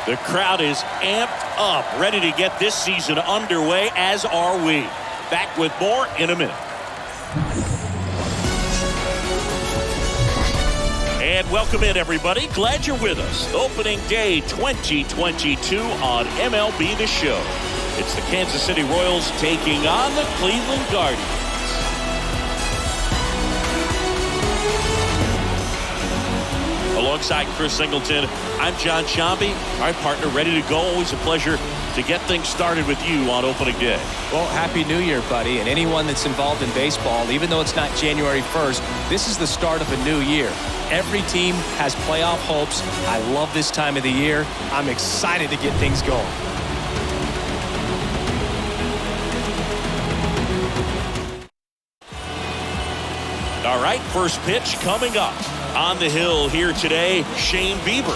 The crowd is amped up, ready to get this season underway, as are we. Back with more in a minute. And welcome in, everybody. Glad you're with us. Opening day 2022 on MLB The Show. It's the Kansas City Royals taking on the Cleveland Guardians. Alongside Chris Singleton, I'm John Shambi. Our partner ready to go. Always a pleasure to get things started with you on opening day. Well, Happy New Year, buddy. And anyone that's involved in baseball, even though it's not January 1st, this is the start of a new year. Every team has playoff hopes. I love this time of the year. I'm excited to get things going. All right, first pitch coming up. On the hill here today, Shane Bieber.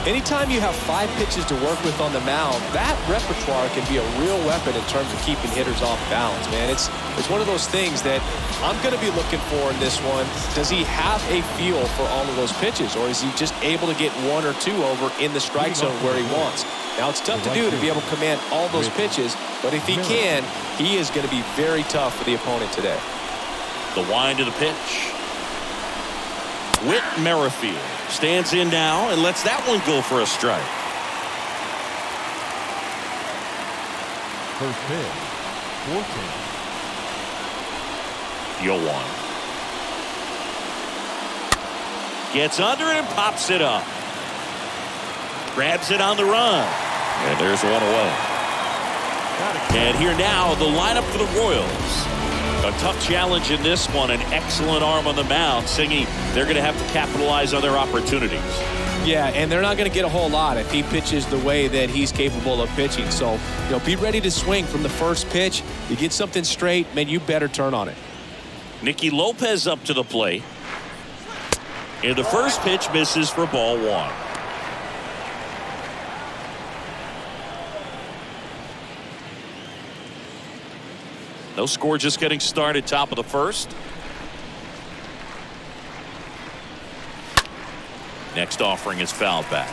Anytime you have 5 pitches to work with on the mound, that repertoire can be a real weapon in terms of keeping hitters off balance, man. It's one of those things that I'm going to be looking for in this one. Does he have a feel for all of those pitches, or is he just able to get 1 or 2 over in the strike zone where he wants? Now, it's tough to do to be able to command all those pitches, but if he can, he is going to be very tough for the opponent today. The wind of the pitch. Whit Merrifield stands in now and lets that one go for a strike. First pitch, 4K. Yoan gets under it and pops it up. Grabs it on the run. And there's one away. And here now, the lineup for the Royals. A tough challenge in this one. An excellent arm on the mound. Singy, they're going to have to capitalize on their opportunities. Yeah, and they're not going to get a whole lot if he pitches the way that he's capable of pitching. So, be ready to swing from the first pitch. You get something straight, man, you better turn on it. Nicky Lopez up to the plate. And the first pitch misses for ball 1. No score, just getting started, top of the first. Next offering is fouled back.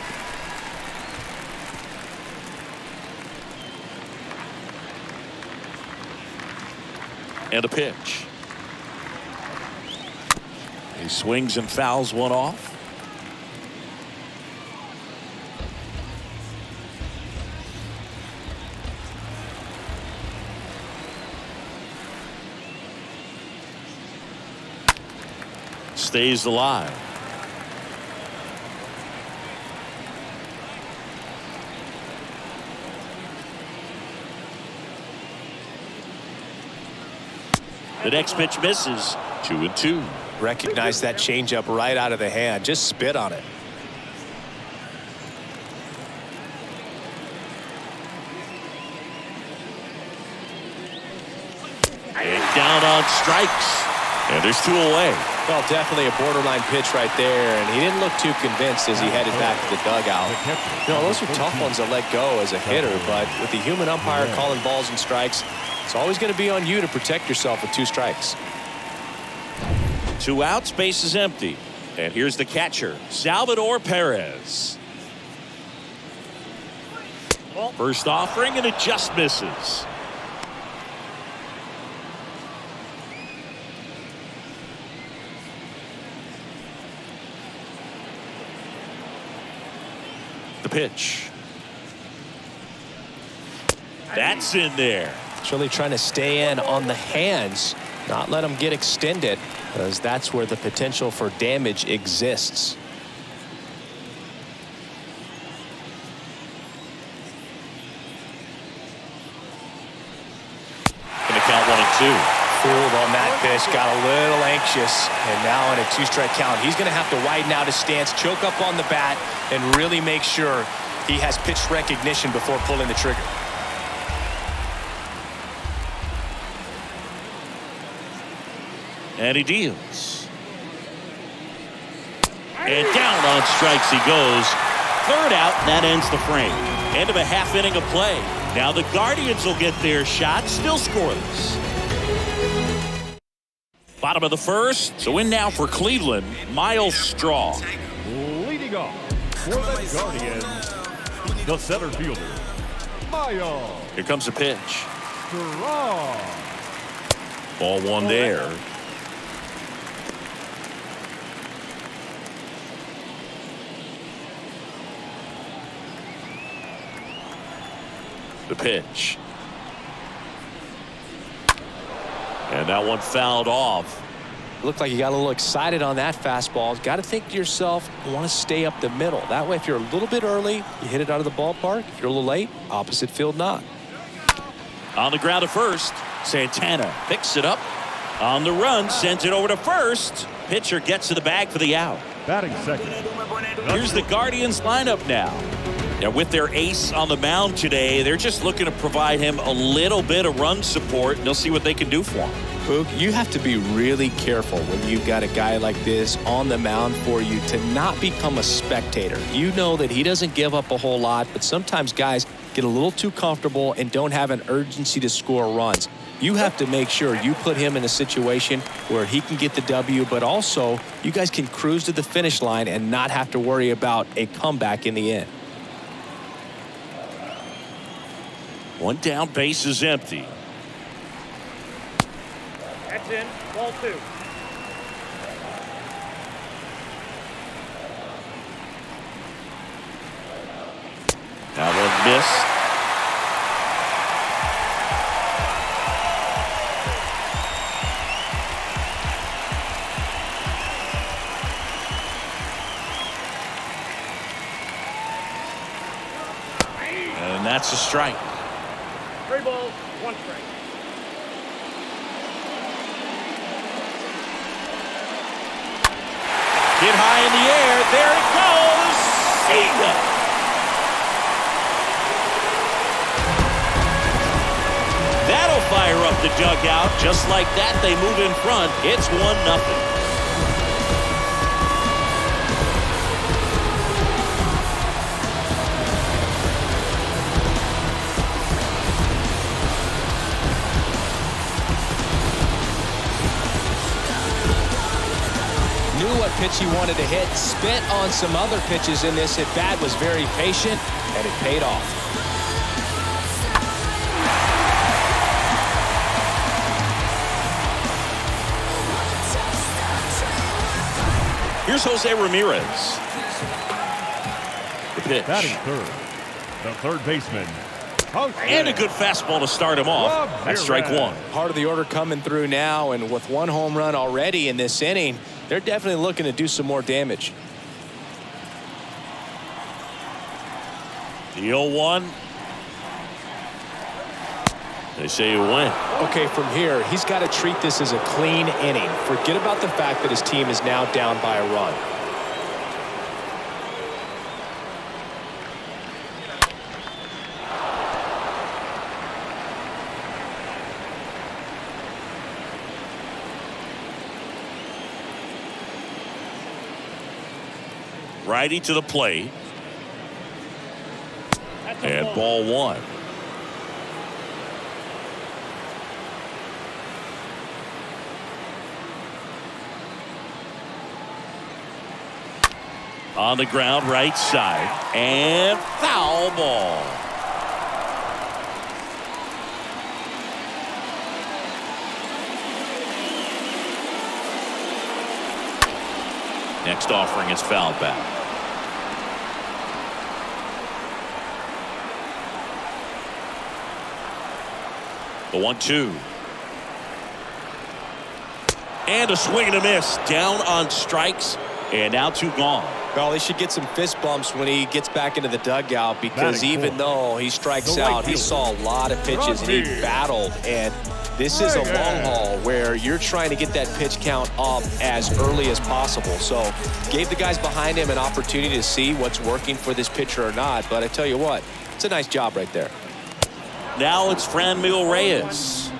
And a pitch. He swings and fouls one off. Stays alive. The next pitch misses. 2-2. Recognize that changeup right out of the hand. Just spit on it. And down on strikes. And there's 2 away. Well, definitely a borderline pitch right there, and he didn't look too convinced as he headed back to the dugout. Those are tough ones to let go as a hitter, but with the human umpire calling balls and strikes, it's always going to be on you to protect yourself with 2 strikes. 2 outs, base is empty. And here's the catcher, Salvador Perez. First offering, and it just misses. The pitch. That's in there. It's really trying to stay in on the hands, not let them get extended, because that's where the potential for damage exists. Gonna count 1-2. Fooled on that pitch, got a little anxious, and now in a 2-strike count, he's going to have to widen out his stance, choke up on the bat, and really make sure he has pitch recognition before pulling the trigger. And he deals. And down on strikes he goes. 3rd out, and that ends the frame. End of a half inning of play. Now the Guardians will get their shot, still scoreless. Bottom of the first. So in now for Cleveland, Miles Straw. Leading off for the Guardians, the center fielder, Miles. Here comes a pitch. Draw. Ball one there. The pitch. And that one fouled off. Looked like you got a little excited on that fastball. Got to think to yourself, you want to stay up the middle. That way, if you're a little bit early, you hit it out of the ballpark. If you're a little late, opposite field not. On the ground to first. Santana picks it up. On the run, sends it over to first. Pitcher gets to the bag for the out. Batting second. Here's the Guardians lineup now. Now, with their ace on the mound today, they're just looking to provide him a little bit of run support, and they'll see what they can do for him. Pook, you have to be really careful when you've got a guy like this on the mound for you to not become a spectator. You know that he doesn't give up a whole lot, but sometimes guys get a little too comfortable and don't have an urgency to score runs. You have to make sure you put him in a situation where he can get the W, but also you guys can cruise to the finish line and not have to worry about a comeback in the end. One down, base is empty. That's in. Ball two. That one missed. And that's a strike. 3 balls, 1 strike. Hit high in the air. There it goes. See ya. That'll fire up the dugout. Just like that, they move in front. It's 1-0. Knew what pitch he wanted to hit, spit on some other pitches in this at-bat, was very patient, and it paid off. Here's Jose Ramirez. The pitch. Batting third, the third baseman. And a good fastball to start him off. That's strike one. Part of the order coming through now, and with 1 home run already in this inning, they're definitely looking to do some more damage. The 0-1. They say you win. Okay, from here, he's got to treat this as a clean inning. Forget about the fact that his team is now down by a run. Righty to the plate. And ball one. On the ground, right side. And foul ball. Next offering is fouled back. The 1-2. And a swing and a miss. Down on strikes. And now 2 gone. Well, he should get some fist bumps when he gets back into the dugout, because even though he strikes out, he saw a lot of pitches and he battled. And this is a long haul where you're trying to get that pitch count up as early as possible. So gave the guys behind him an opportunity to see what's working for this pitcher or not. But I tell you what, it's a nice job right there. Now it's Franmil Reyes.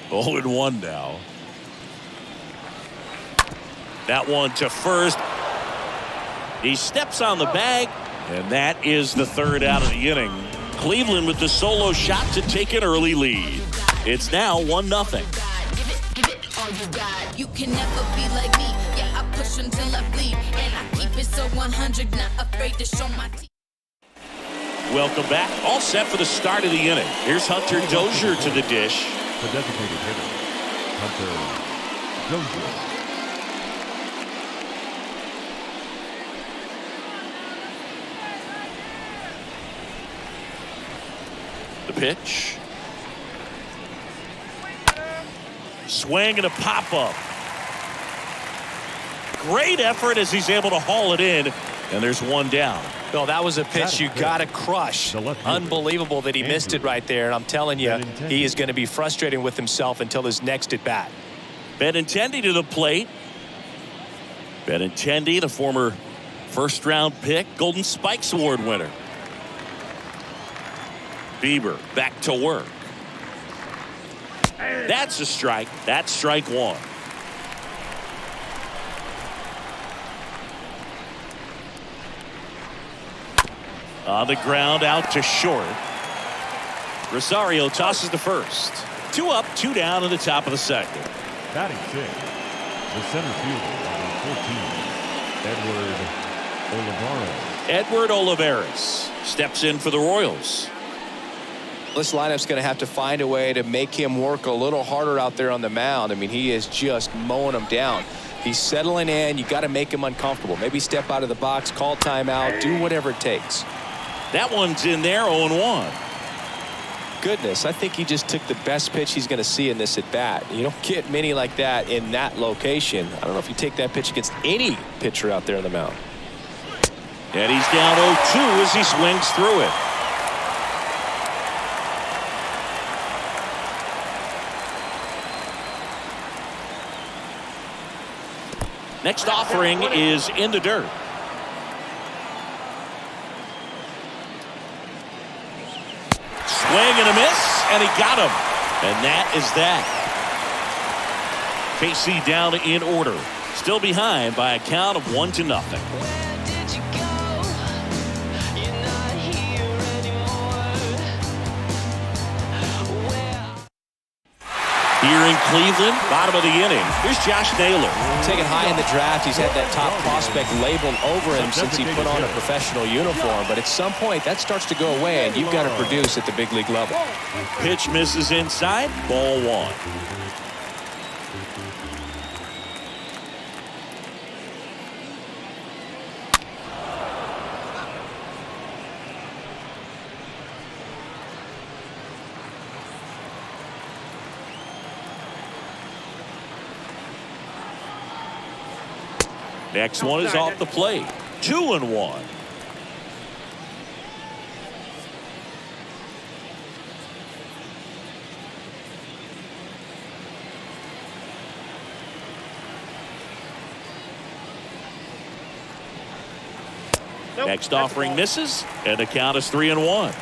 Oh, and 1 now. That one to first. He steps on the bag, and that is the 3rd out of the inning. Cleveland with the solo shot to take an early lead. It's now 1-0. Give it all you got. You can never be like me. Yeah, I push until I bleed. And I keep it so 100, not afraid to show my teeth. Welcome back. All set for the start of the inning. Here's Hunter Dozier to the dish. The designated hitter, Hunter Dozier. The pitch. Swing and a pop-up. Great effort as he's able to haul it in. And there's one down. Well, that was a pitch you got to crush. Unbelievable that he missed it right there. And I'm telling you, he is going to be frustrated with himself until his next at-bat. Benintendi to the plate. Benintendi, the former first-round pick, Golden Spikes Award winner. Bieber back to work. That's a strike. That's strike one. On the ground, out to short. Rosario tosses to first. 2 up, 2 down in the top of the second. Batting 6, the center fielder, number 14, Edward Olivares steps in for the Royals. This lineup's going to have to find a way to make him work a little harder out there on the mound. I mean, he is just mowing them down. He's settling in. You got to make him uncomfortable. Maybe step out of the box, call timeout, do whatever it takes. That one's in there, 0-1. Goodness, I think he just took the best pitch he's going to see in this at bat. You don't get many like that in that location. I don't know if you take that pitch against any pitcher out there on the mound. And he's down 0-2 as he swings through it. Next offering is in the dirt. Swing and a miss, and he got him. And that is that. KC down in order. Still behind by a count of 1-0. Here in Cleveland, bottom of the inning, here's Josh Naylor. Taken high in the draft, he's had that top prospect labeled over him since he put on a professional uniform. But at some point, that starts to go away, and you've got to produce at the big league level. Pitch misses inside, ball 1. Next one is off the plate. 2-1. Next offering misses, and the count is 3-1.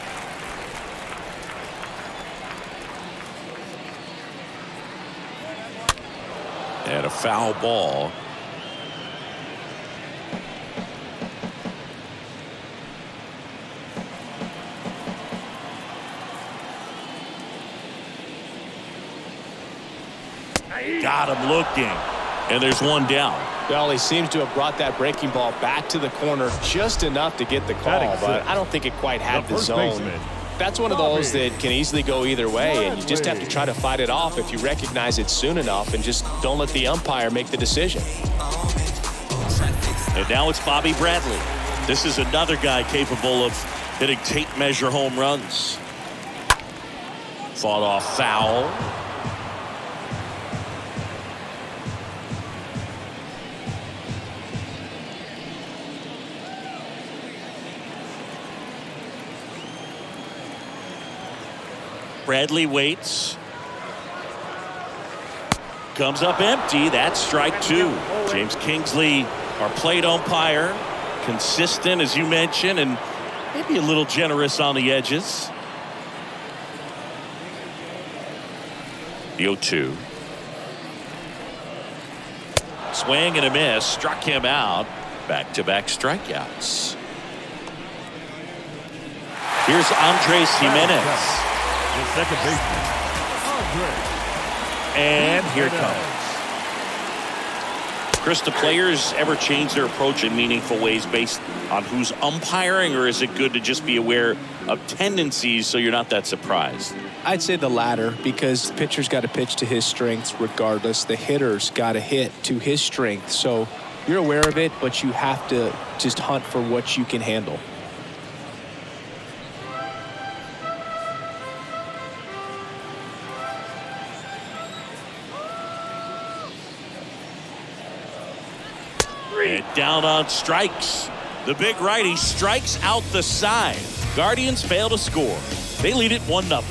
And a foul ball. Got him looking, and there's one down. Well, he seems to have brought that breaking ball back to the corner just enough to get the call, but I don't think it quite had the zone. That's one of those that can easily go either way, and you just have to try to fight it off if you recognize it soon enough and just don't let the umpire make the decision. And now it's Bobby Bradley. This is another guy capable of hitting tape measure home runs. Fought off foul. Bradley waits. Comes up empty. That's strike 2. James Kingsley, our plate umpire, consistent as you mentioned, and maybe a little generous on the edges. The 0-2. Swing and a miss. Struck him out. Back-to-back strikeouts. Here's Andres Jimenez. The second baseman, And here it comes. Chris, the players ever change their approach in meaningful ways based on who's umpiring, or is it good to just be aware of tendencies so you're not that surprised? I'd say the latter, because the pitcher's got to pitch to his strengths regardless. The hitter's got to hit to his strength. So you're aware of it, but you have to just hunt for what you can handle. And down on strikes. The big righty strikes out the side. Guardians fail to score. They lead it 1-0.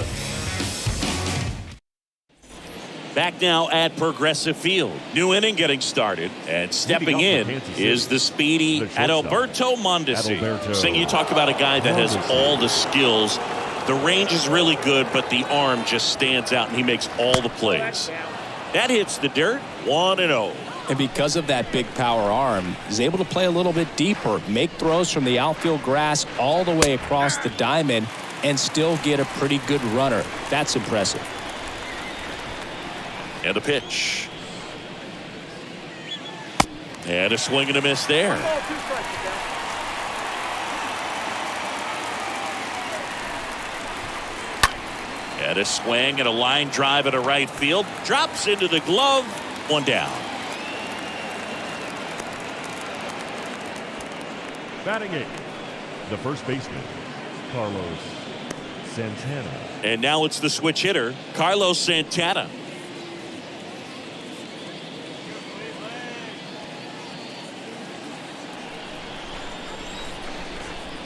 Back now at Progressive Field. New inning getting started. And stepping in is the speedy Adalberto Mondesi. Sing, you talk about a guy that has all the skills. The range is really good, but the arm just stands out, and he makes all the plays. That hits the dirt. 1-0. And because of that big power arm, he's able to play a little bit deeper, make throws from the outfield grass all the way across the diamond, and still get a pretty good runner. That's impressive. And a pitch. And a swing and a miss there. And a swing and a line drive at a right field. Drops into the glove. 1 down. Batting 8, the first baseman, Carlos Santana. And now it's the switch hitter, Carlos Santana.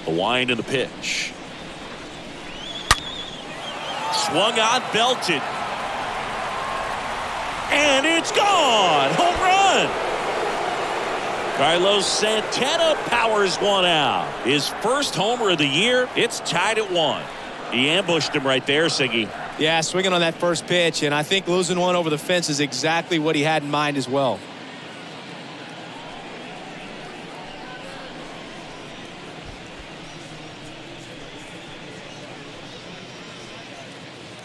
The wind and the pitch. Swung on, belted. And it's gone. Home run. Carlos Santana powers one out. His first homer of the year. It's tied at 1. He ambushed him right there, Siggy. Yeah, swinging on that first pitch, and I think losing one over the fence is exactly what he had in mind as well.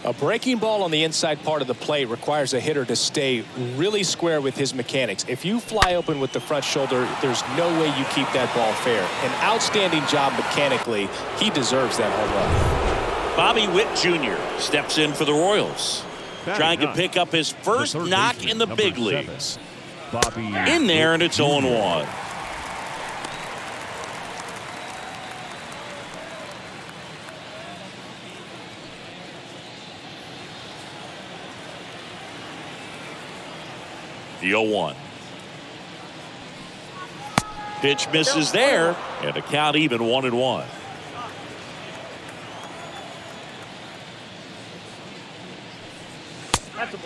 A breaking ball on the inside part of the plate requires a hitter to stay really square with his mechanics. If you fly open with the front shoulder, there's no way you keep that ball fair. An outstanding job mechanically. He deserves that home run. Bobby Witt Jr. steps in for the Royals. Trying to pick up his first knock in the big leagues. In there, and it's 0-1. The 0-1. Pitch misses there, and a count even 1-1.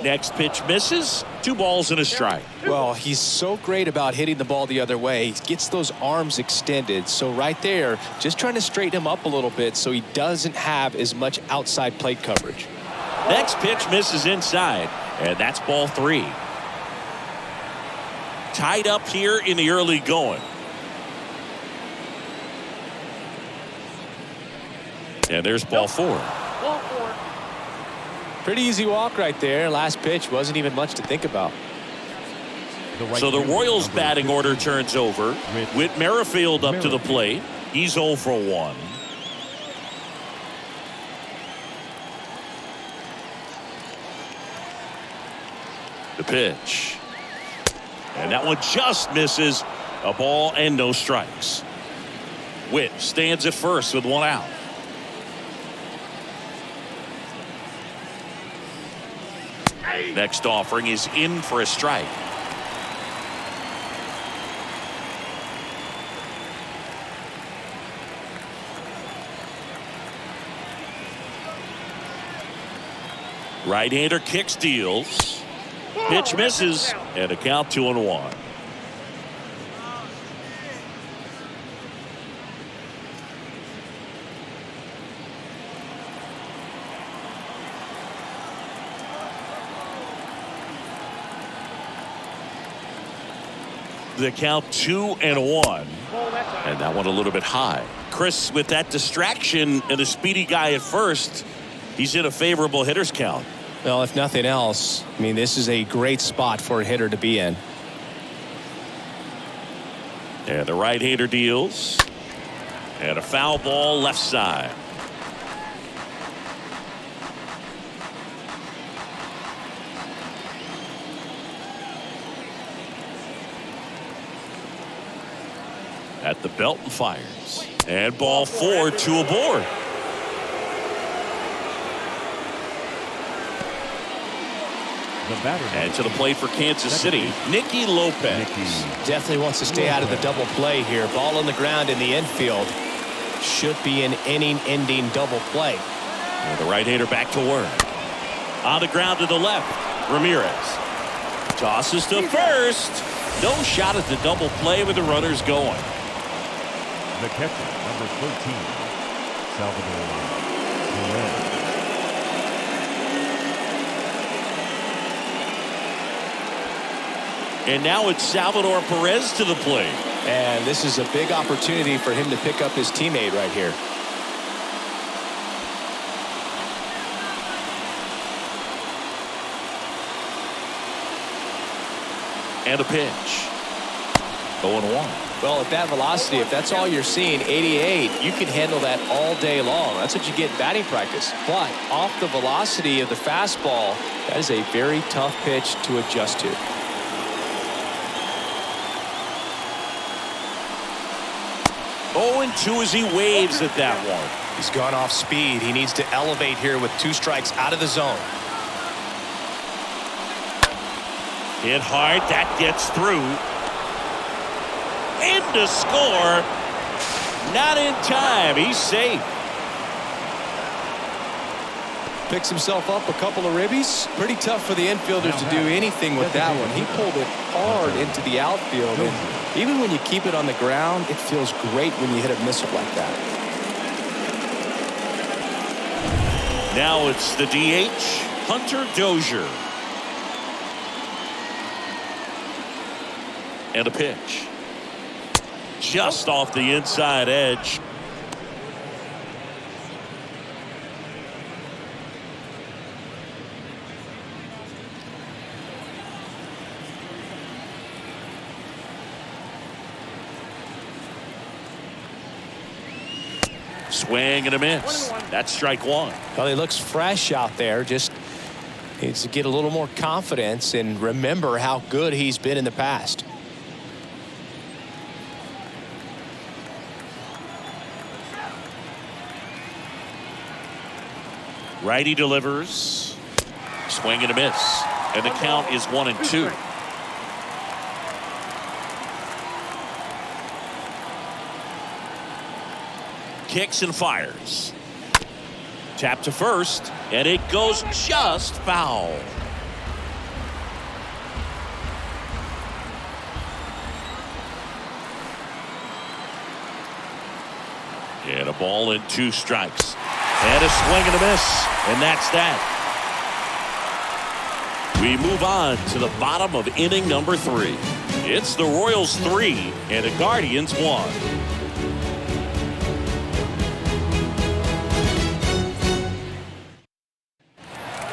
Next pitch misses. 2 balls and a strike. Well, he's so great about hitting the ball the other way. He gets those arms extended. So right there, just trying to straighten him up a little bit so he doesn't have as much outside plate coverage. Next pitch misses inside, and that's ball 3. Tied up here in the early going. And there's ball 4. Ball 4. Pretty easy walk right there. Last pitch wasn't even much to think about. So the Royals batting order turns over. Whit Merrifield up to the plate. He's 0 for 1. The pitch. And that one just misses. A ball and no strikes. Whit stands at first with 1 out. Next offering is in for a strike. Right-hander kick steals. Pitch misses, and a count 2-1. The count 2-1, and that one a little bit high. Chris, with that distraction and a speedy guy at first, he's in a favorable hitter's count. Well, if nothing else, I mean, this is a great spot for a hitter to be in. And the right-hander deals. And a foul ball left side. At the belt and fires. And ball 4, 2 aboard. The batter. And to the plate for Kansas City, Nicky Lopez. Definitely wants to stay out of the double play here. Ball on the ground in the infield. Should be an inning-ending double play. And the right-hander back to work. On the ground to the left, Ramirez. Tosses to first. No shot at the double play with the runners going. The catcher, number 13, Salvador Perez. And now it's Salvador Perez to the plate. And this is a big opportunity for him to pick up his teammate right here. And a pitch. 0-1. Well, at that velocity, if that's all you're seeing, 88, you can handle that all day long. That's what you get in batting practice. But off the velocity of the fastball, that is a very tough pitch to adjust to. Oh, and 2 as he waves at that one. He's gone off speed. He needs to elevate here with 2 strikes out of the zone. Hit hard. That gets through. In to score. Not in time. He's safe. Picks himself up a couple of ribbies. Pretty tough for the infielders to do anything with that one. He pulled it hard into the outfield. And even when you keep it on the ground, it feels great when you hit a missile like that. Now it's the DH, Hunter Dozier. And a pitch. Just off the inside edge. Swing and a miss. That's strike 1. Well, he looks fresh out there. Just needs to get a little more confidence and remember how good he's been in the past. Righty delivers. Swing and a miss. And the count is 1-2. Kicks and fires. Tap to first, and it goes just foul. And a ball and 2 strikes. And a swing and a miss. And that's that. We move on to the bottom of inning number 3. It's the Royals 3 and the Guardians 1.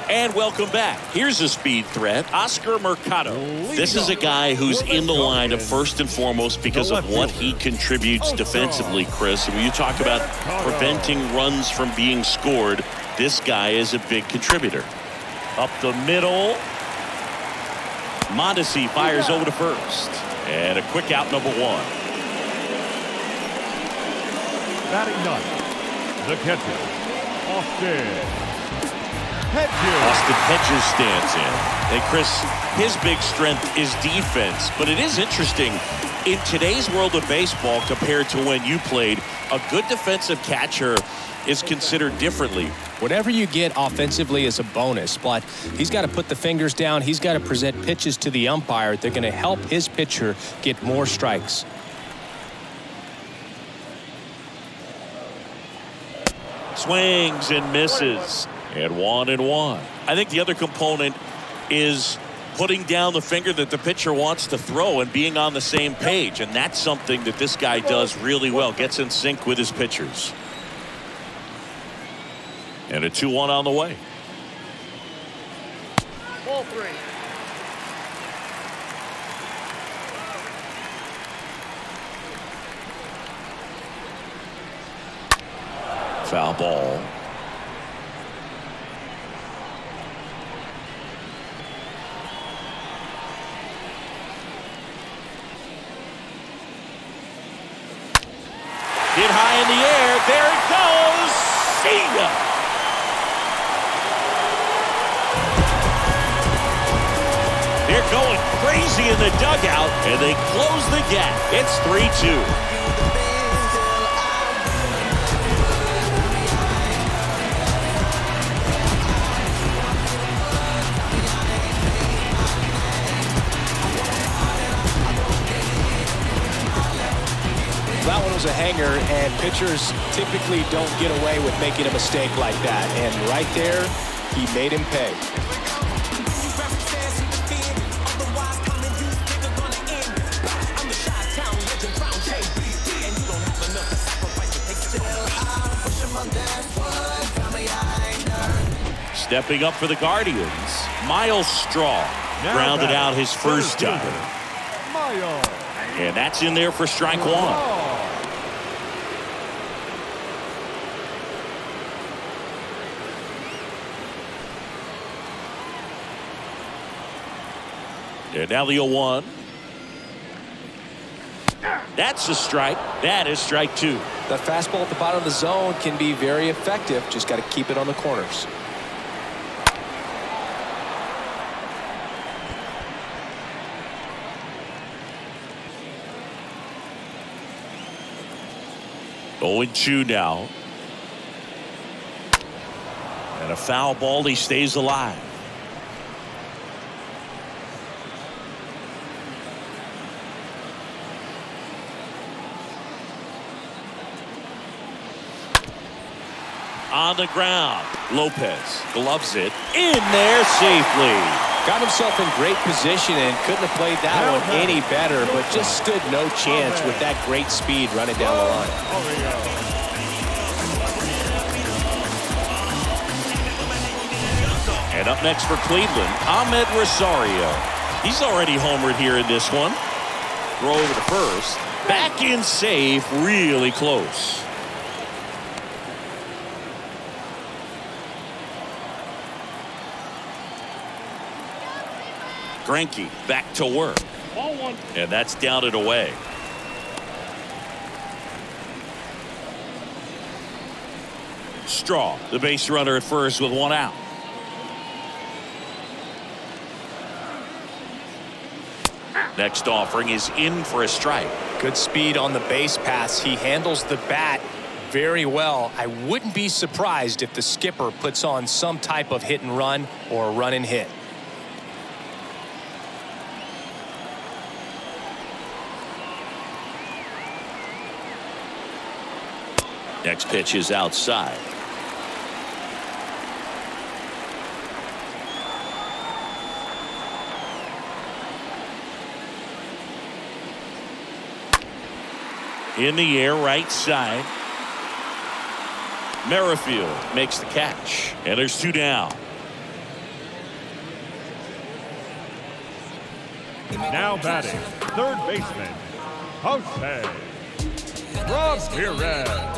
And welcome back. Here's a speed threat, Oscar Mercado. This is a guy who's in the lineup first and foremost because of what he contributes defensively, Chris. And when you talk about preventing runs from being scored, this guy is a big contributor. Up the middle. Mondesi fires over to first. And a quick out, number 1. Batting 9, the catcher, Austin Hedges stands in. And Chris, his big strength is defense, but it is interesting in today's world of baseball compared to when you played, a good defensive catcher is considered differently. Whatever you get offensively is a bonus, but he's got to put the fingers down. He's got to present pitches to the umpire. They're going to help his pitcher get more strikes. Swings and misses. And 1-1. I think the other component is putting down the finger that the pitcher wants to throw and being on the same page. And that's something that this guy does really well. Gets in sync with his pitchers. And a 2-1 on the way. Ball 3. Foul ball. Hit high in the air. There it goes. See ya. They're going crazy in the dugout, and they close the gap. It's 3-2. That one was a hanger, and pitchers typically don't get away with making a mistake like that. And right there, he made him pay. Stepping up for the Guardians, Miles Straw grounded out his first time. Miles. And that's in there for strike one. And now the 0-1. That's a strike. That is strike 2. That fastball at the bottom of the zone can be very effective. Just got to keep it on the corners. Oh, 0-2 now. And a foul ball. He stays alive. On the ground, Lopez gloves it in there safely. Got himself in great position and couldn't have played that one any better, but just stood no chance with that great speed running down the line. And up next for Cleveland, Ahmed Rosario. He's already homered here in this one. Throw over to first. Back in safe, really close. Greinke back to work. Ball 1. And that's down and away. Straw, the base runner at first with one out. Next offering is in for a strike. Good speed on the base pass. He handles the bat very well. I wouldn't be surprised if the skipper puts on some type of hit and run or run and hit. Next pitch is outside. In the air, right side. Merrifield makes the catch. And there's 2 down. Now batting, third baseman, Jose Ramirez.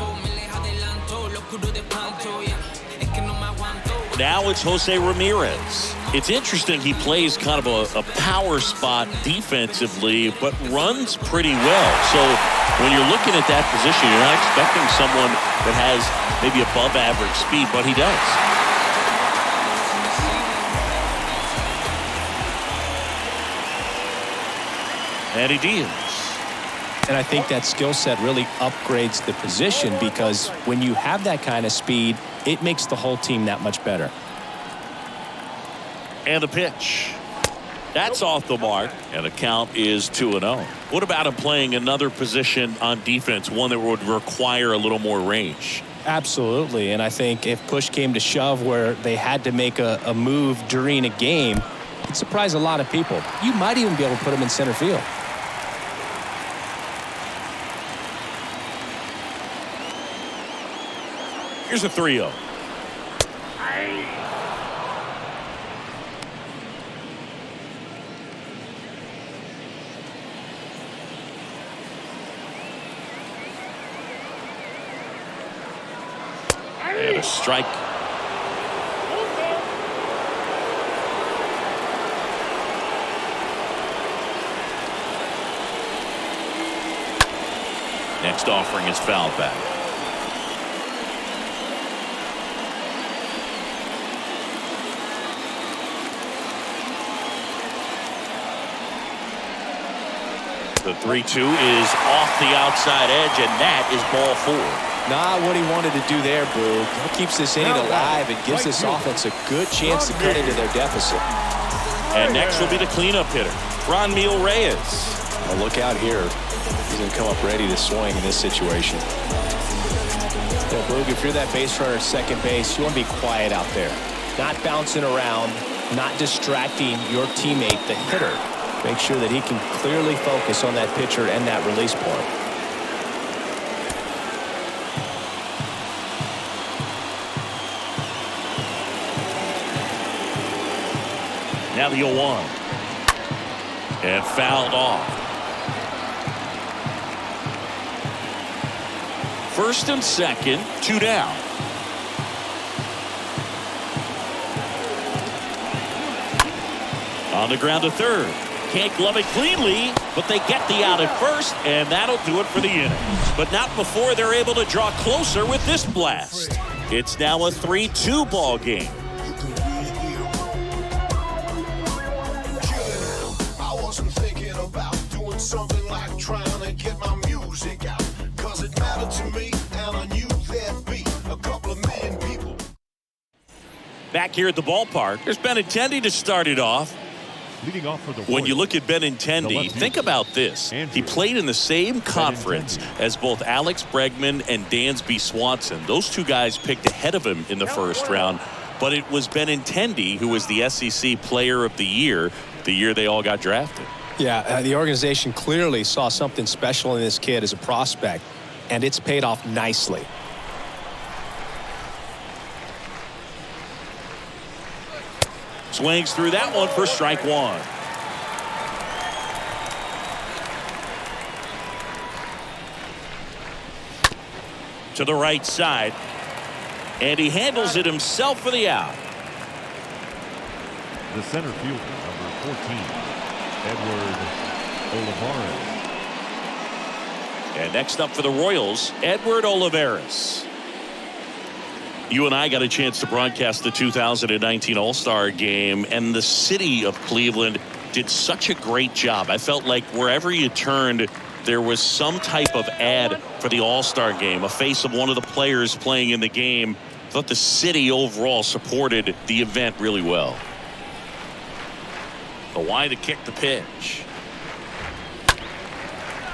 Now it's Jose Ramirez. It's interesting, he plays kind of a power spot defensively, but runs pretty well. So when you're looking at that position, you're not expecting someone that has maybe above average speed, but he does. And he deals. And I think that skill set really upgrades the position, because when you have that kind of speed, it makes the whole team that much better. And the pitch. That's off the mark, and the count is 2-0. What about him playing another position on defense, one that would require a little more range? Absolutely, and I think if push came to shove where they had to make a move during a game, it'd surprise a lot of people. You might even be able to put him in center field. Here's a 3-0. A strike. Next offering is fouled back. The 3-2 is off the outside edge, and that is ball 4. Not what he wanted to do there, Boo. That keeps this inning alive and gives this offense a good chance to cut into their deficit. And next will be the cleanup hitter, Franmil Reyes. Well, look out here. He's going to come up ready to swing in this situation. Boog, if you're that base runner at second base, you want to be quiet out there. Not bouncing around, not distracting your teammate, the hitter. Make sure that he can clearly focus on that pitcher and that release point. Now the 0-1. And fouled off. First and second, 2 down. On the ground to third. Can't glove it cleanly, but they get the out at first, and that'll do it for the inning. But not before they're able to draw closer with this blast. It's now a 3-2 ball game. I wasn't thinking about doing something like trying to get my music out, cause it mattered to me, and I knew there'd be a couple of million people. Back here at the ballpark, there's Benintendi to start it off. Leading off for the When you look at Benintendi, think about this. He played in the same conference as both Alex Bregman and Dansby Swanson. Those two guys picked ahead of him in the first round, but it was Benintendi who was the SEC Player of the year they all got drafted. Yeah, the organization clearly saw something special in this kid as a prospect, and it's paid off nicely. Swings through that one for strike 1. To the right side. And he handles it himself for the out. the center fielder, number 14, Edward Olivares. And next up for the Royals, Edward Olivares. You and I got a chance to broadcast the 2019 All-Star Game, and the city of Cleveland did such a great job. I felt like wherever you turned, there was some type of ad for the All-Star Game, a face of one of the players playing in the game. I thought the city overall supported the event really well. Kawhi to kick the pitch.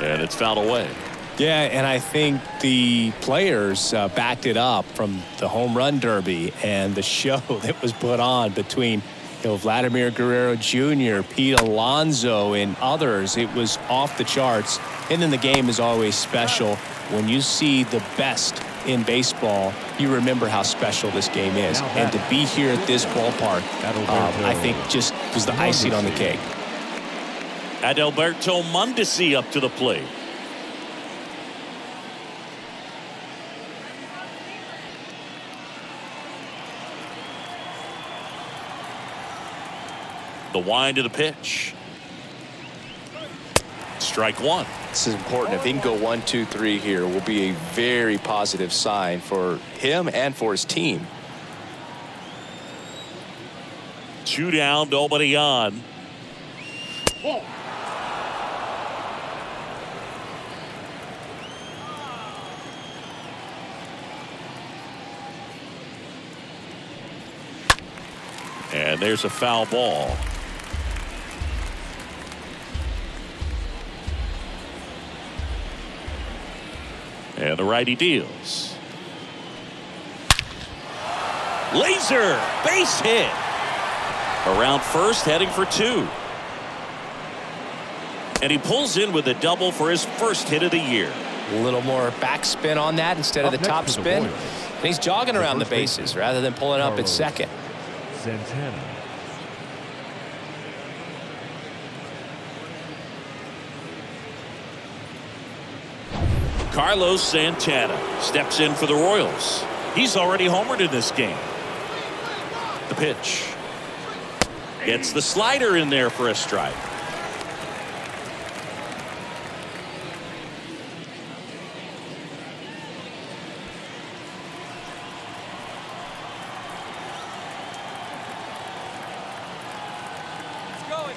And it's fouled away. Yeah, and I think the players backed it up from the home run derby and the show that was put on between Vladimir Guerrero Jr., Pete Alonso, and others. It was off the charts. And then the game is always special. When you see the best in baseball, you remember how special this game is. And to be here at this ballpark, I think just was the icing on the cake. Adalberto Mondesi up to the plate. The wind of the pitch. Strike one. This is important. If he can go 1, 2, 3 here, will be a very positive sign for him and for his team. 2 down, nobody on. And there's a foul ball. And the righty deals. Laser base hit. Around first, heading for 2. And he pulls in with a double for his first hit of the year. A little more backspin on that instead of the top spin. And he's jogging around the bases rather than pulling up at second. Santana. Carlos Santana steps in for the Royals. He's already homered in this game. The pitch. Gets the slider in there for a strike.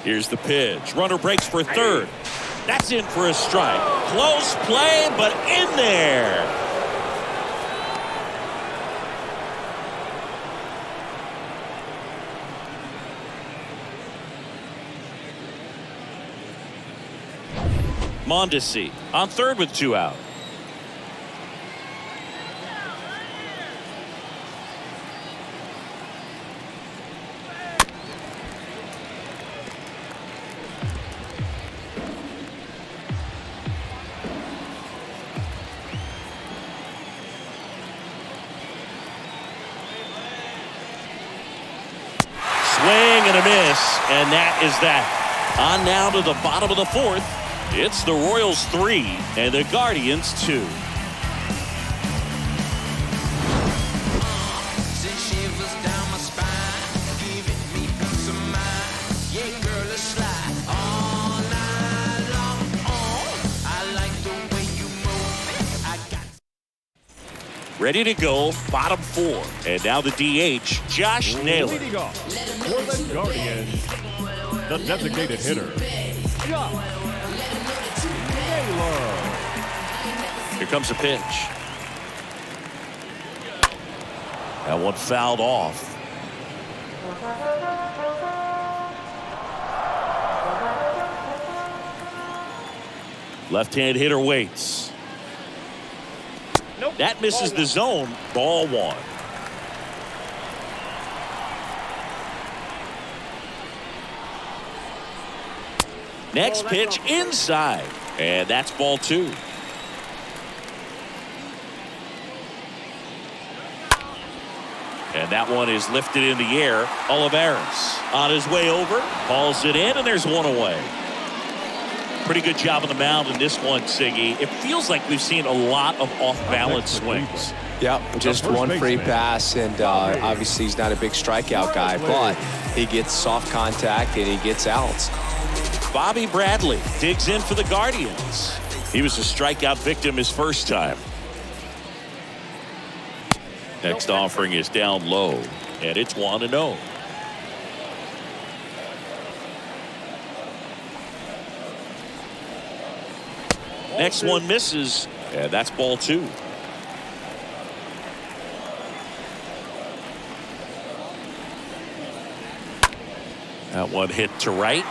Here's the pitch. Runner breaks for third. That's in for a strike. Close play, but in there. Mondesi on third with 2 out. Swing and a miss, and that is that. On now to the bottom of the fourth. It's the Royals 3 and the Guardians 2. Ready to go, bottom 4. And now the DH, Josh Naylor. Leading off for the Guardians, the designated hitter, Josh Naylor. Here comes a pitch. That one fouled off. Left-hand hitter waits. Nope. That misses the zone. Ball 1. Next pitch inside. And that's ball 2. And that one is lifted in the air. Olivares on his way over. Hauls it in, and there's one away. Pretty good job on the mound in this one, Siggy. It feels like we've seen a lot of off-balance swings. Yep, just one free pass, and obviously he's not a big strikeout guy, but he gets soft contact and he gets outs. Bobby Bradley digs in for the Guardians. He was a strikeout victim his first time. Next offering is down low, and it's 1-0. Next one misses, and that's ball 2. That one hit to right.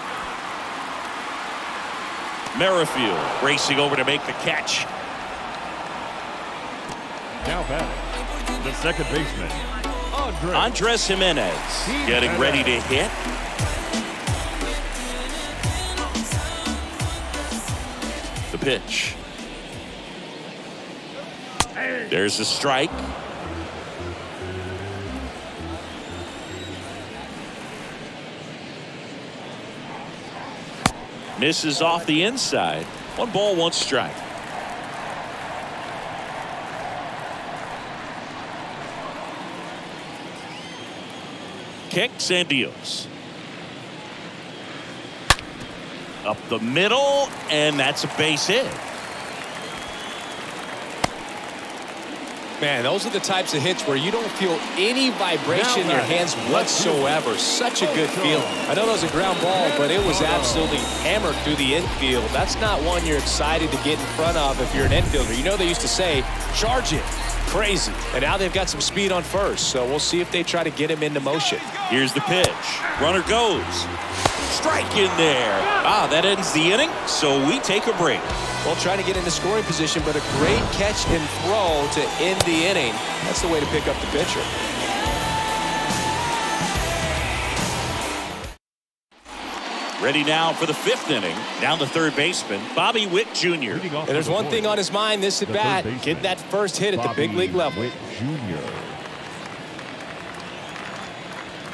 Merrifield racing over to make the catch. Now batting, the second baseman, Andres Jimenez getting ready to hit. The pitch. There's a strike. Misses off the inside. 1 ball, 1 strike. Kicks and deals. Up the middle, and that's a base hit. Man, those are the types of hits where you don't feel any vibration in your hands whatsoever. Such a good feeling. I know that was a ground ball, but it was absolutely hammered through the infield. That's not one you're excited to get in front of if you're an infielder. You know they used to say, charge it. Crazy. And now they've got some speed on first, so we'll see if they try to get him into motion. Here's the pitch. Runner goes. Strike in there. That ends the inning, so we take a break. Well, trying to get into scoring position, but a great catch and throw to end the inning. That's the way to pick up the pitcher. Ready now for the 5th inning. Down the third baseman, Bobby Witt Jr. And there's one thing on his mind this at bat. Get that first hit at the big league level. Witt Jr.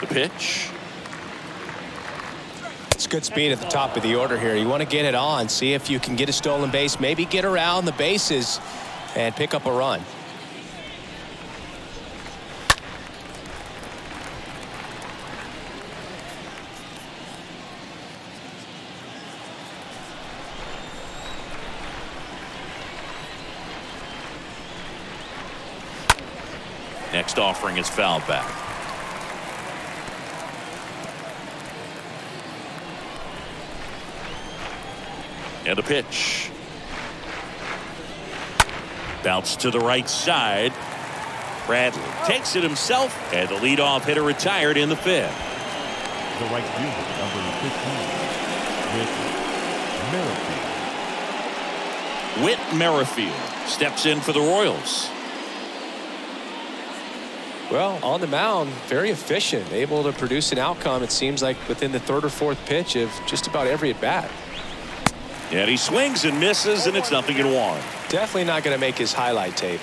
The pitch. It's good speed at the top of the order here. You want to get it on, see if you can get a stolen base, maybe get around the bases and pick up a run. next offering is fouled back. And a pitch. Bounce to the right side. Bradley takes it himself, and the leadoff hitter retired in the 5th. The right fielder, number 15, Whit Merrifield steps in for the Royals. Well, on the mound, very efficient, able to produce an outcome, it seems like, within the 3rd or 4th pitch of just about every at-bat. And he swings and misses, and it's 0-1. Definitely not going to make his highlight tape.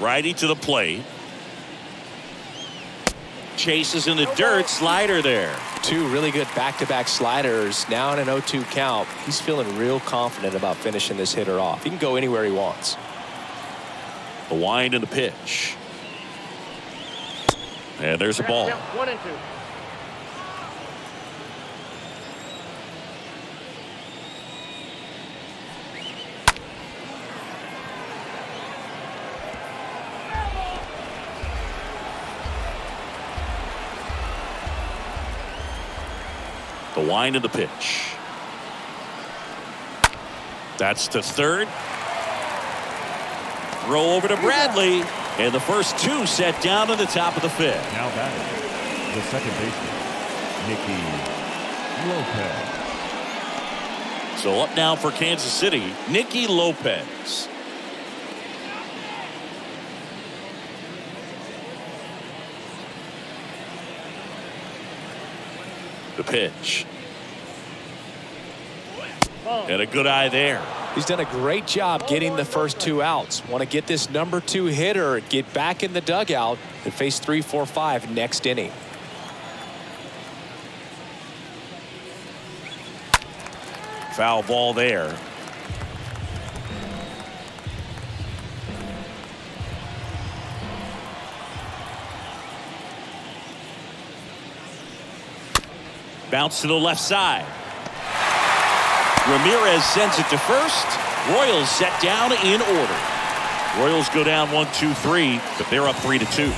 Righty to the plate. Chases in the dirt. Slider there. 2 really good back-to-back sliders. Now in an 0-2 count. He's feeling real confident about finishing this hitter off. He can go anywhere he wants. The wind and the pitch. And there's a ball. 1-2. The wind of the pitch. That's to third. Throw over to Bradley. And the first 2 set down to the top of the 5th. now batting, the second baseman, Nicky Lopez. So up now for Kansas City, Nicky Lopez. The pitch. And a good eye there. He's done a great job getting the first 2 outs. Want to get this number 2 hitter, get back in the dugout, and face 3, 4, 5 next inning. Foul ball there. Bounce to the left side. Ramirez sends it to first. Royals set down in order. Royals go down 1-2-3, but they're up 3-2.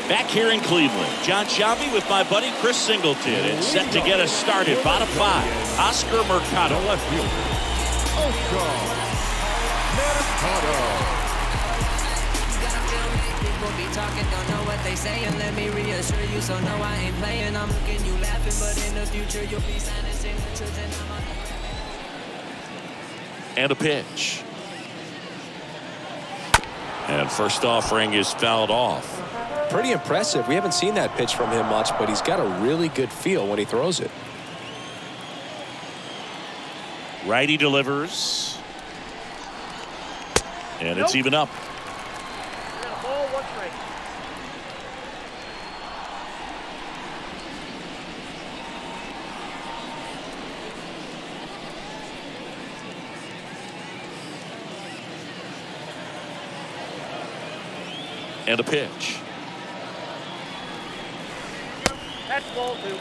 Back here in Cleveland, John Shelby with my buddy Chris Singleton, and set to get us started. Bottom 5, Oscar Mercado. Left fielder, Oscar Mercado. People be talking, don't know what they saying. Let me reassure you, so no, I ain't playing. I'm looking, you laughing, but in the future you'll be signing signatures and And a pitch. And first offering is fouled off. Pretty impressive. We haven't seen that pitch from him much, but he's got a really good feel when he throws it. Righty delivers. And it's even up. Ball, 1 strike. And a pitch. That's ball 2.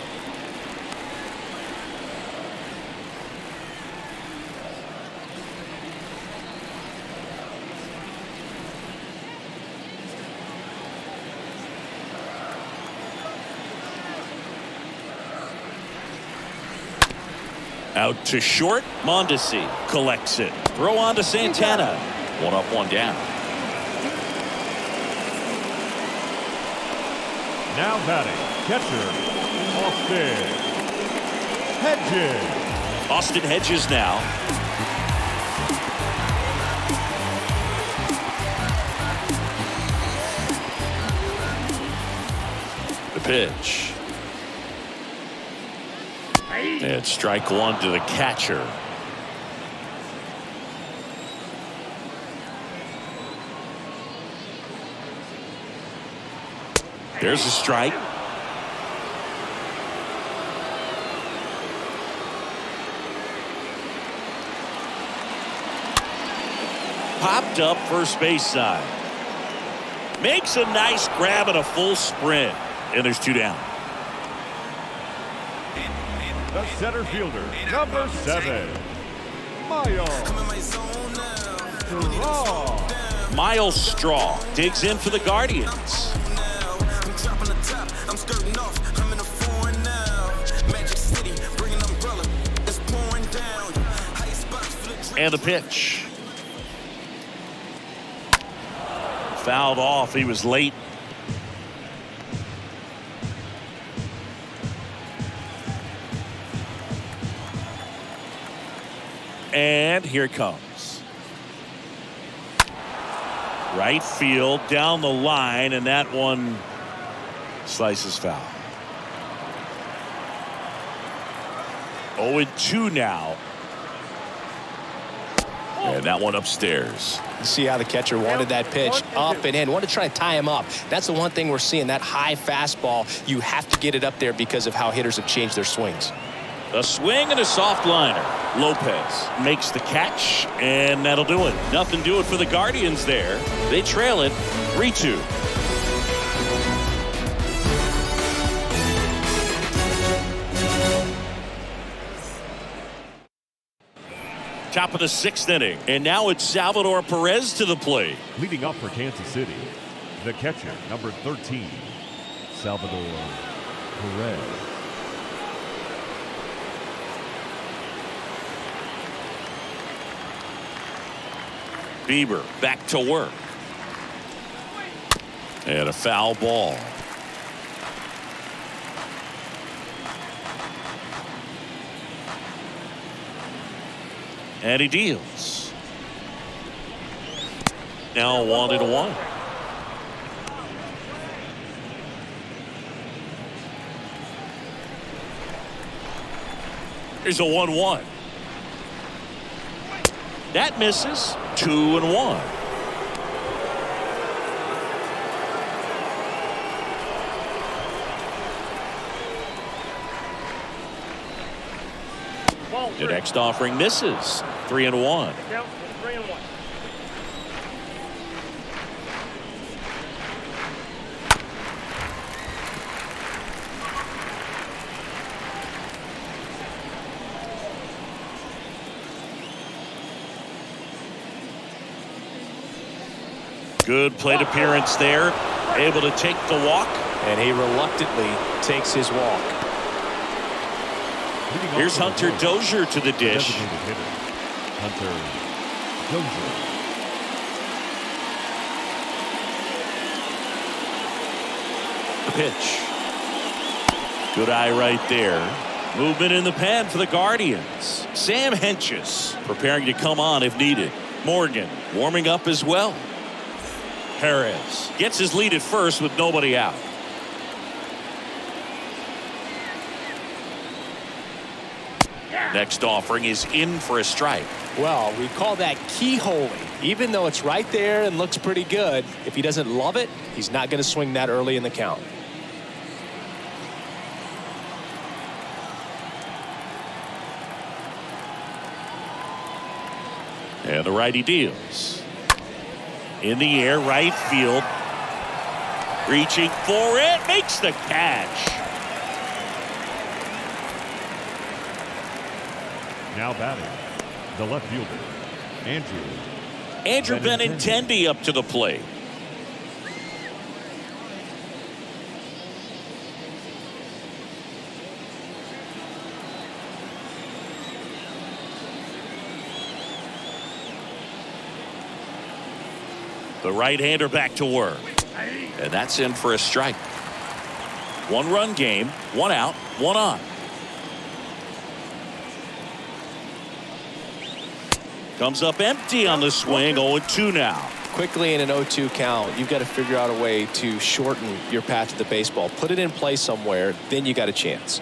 Out to short. Mondesi collects it. Throw on to Santana. 1 up, 1 down. Now batting, catcher, Austin Hedges. Austin Hedges now. The pitch. And strike 1 to the catcher. There's a strike. Popped up first base side. Makes a nice grab and a full sprint. And there's 2 down. The center fielder, number 7, Miles Straw. Miles Straw digs in for the Guardians. And the pitch. Fouled off. He was late. And here it comes. Right field, down the line, and that one slices foul. 0-2 now. And that one upstairs. You see how the catcher wanted that pitch up and in. Wanted to try to tie him up. That's the one thing we're seeing, that high fastball. You have to get it up there because of how hitters have changed their swings. A swing and a soft liner. Lopez makes the catch, and that'll do it. Nothing do it for the Guardians there. They trail it 3-2. Top of the 6th inning, and now it's Salvador Perez to the plate. Leading up for Kansas City, the catcher, number 13, Salvador Perez. Bieber back to work. And a foul ball. And he deals. Now 1-1. Here's a 1-1. That misses. 2-1. The next offering misses. 3-1. Count 3-1. Good plate appearance there. Able to take the walk. And he reluctantly takes his walk. Here's Hunter Dozier to the dish. Designated hitter, Hunter Dozier. The pitch. Good eye right there. Movement in the pen for the Guardians. Sam Hentges preparing to come on if needed. Morgan warming up as well. Perez gets his lead at first with nobody out. Next offering is in for a strike. Well, we call that keyholing. Even though it's right there and looks pretty good, if he doesn't love it, he's not going to swing that early in the count. And the righty deals. In the air, right field. Reaching for it, makes the catch. Now batting, the left fielder, Andrew Benintendi up to the plate. The right-hander back to work. And that's in for a strike. 1-run game, 1 out, 1 on. Comes up empty on the swing. 0-2 now. Quickly in an 0-2 count, you've got to figure out a way to shorten your path to the baseball. Put it in play somewhere, then you got a chance.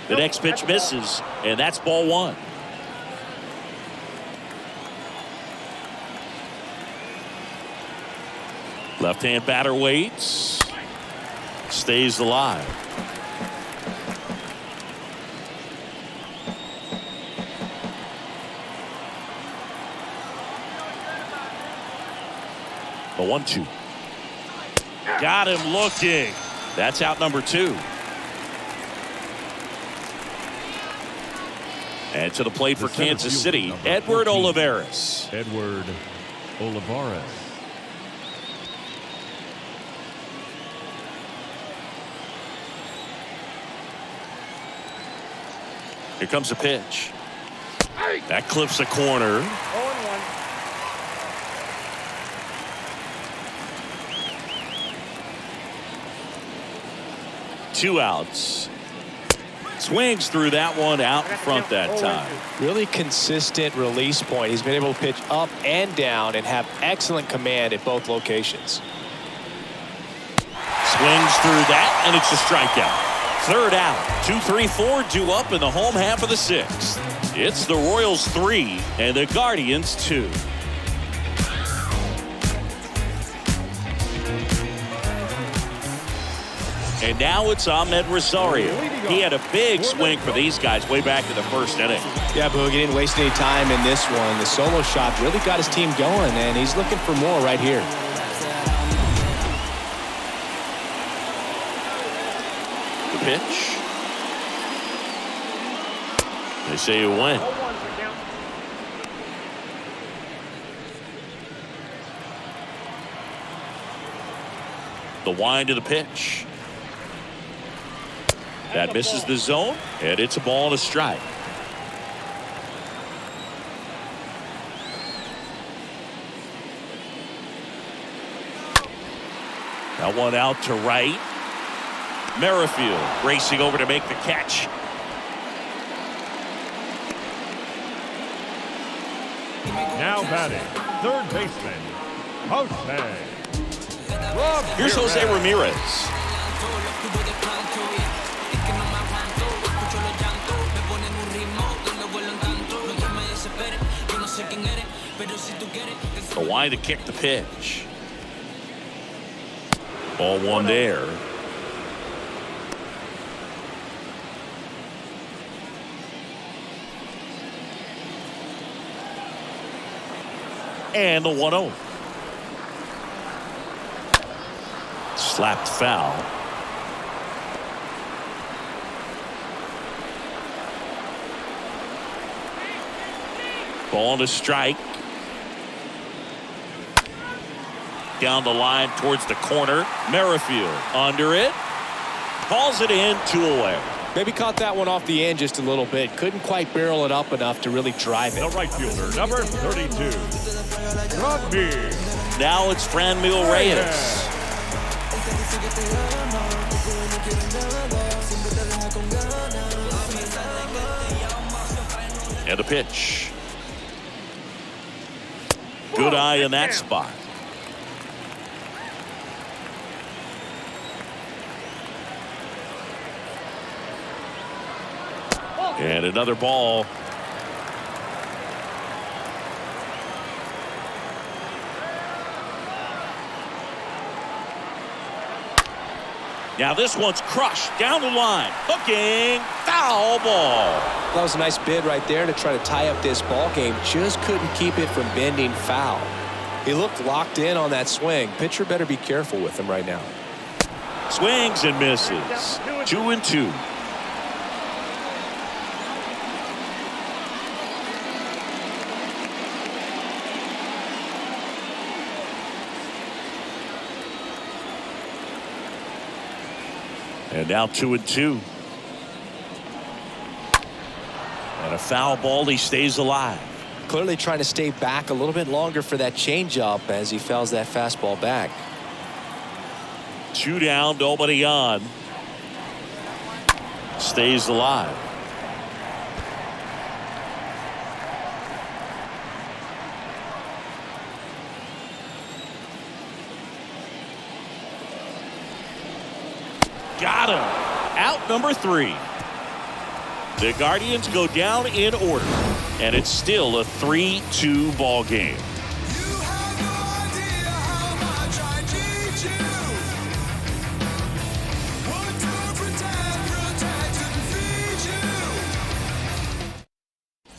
The next pitch misses, and that's ball 1. Left-hand batter waits. Stays alive. The 1-2. Got him looking. That's out number 2. And to the plate for Kansas City, Edward Olivares. Edward Olivares. Here comes the pitch. That clips the corner. 0-1. 2 outs. Swings through that one out in front that time. Really consistent release point. He's been able to pitch up and down and have excellent command at both locations. Swings through that, and it's a strikeout. 3rd out. 2, 3, 4 due up in the home half of the 6th. It's the Royals 3 and the Guardians 2. And now it's Ahmed Rosario. He had a big swing for these guys way back in the 1st inning. Yeah, Boog, he didn't waste any time in this one. The solo shot really got his team going, and he's looking for more right here. The pitch. They say you win. 0-1 for count. The wind of the pitch. That misses the zone, and it's a ball and a strike. That one out to right. Merrifield racing over to make the catch. Now batting, 3rd baseman, Jose. Here's Jose Ramirez. The wind to kick the pitch. Ball 1 there. And the 1-0. Slapped foul. Ball to strike. Down the line towards the corner. Merrifield under it. Calls it in, 2 away. Maybe caught that one off the end just a little bit. Couldn't quite barrel it up enough to really drive it. The right fielder, number 32, Rodney. Now it's Franmil Reyes. And the pitch. Good eye in that spot. And another ball. Now this one's crushed down the line. Hooking. Foul ball. That was a nice bid right there to try to tie up this ball game. Just couldn't keep it from bending foul. He looked locked in on that swing. Pitcher better be careful with him right now. Swings and misses. 2-2. And now 2-2. And a foul ball. He stays alive. Clearly trying to stay back a little bit longer for that changeup as he fouls that fastball back. 2 down, nobody on. Stays alive. Got him. Out number 3. The Guardians go down in order, and it's still a 3-2 ball game.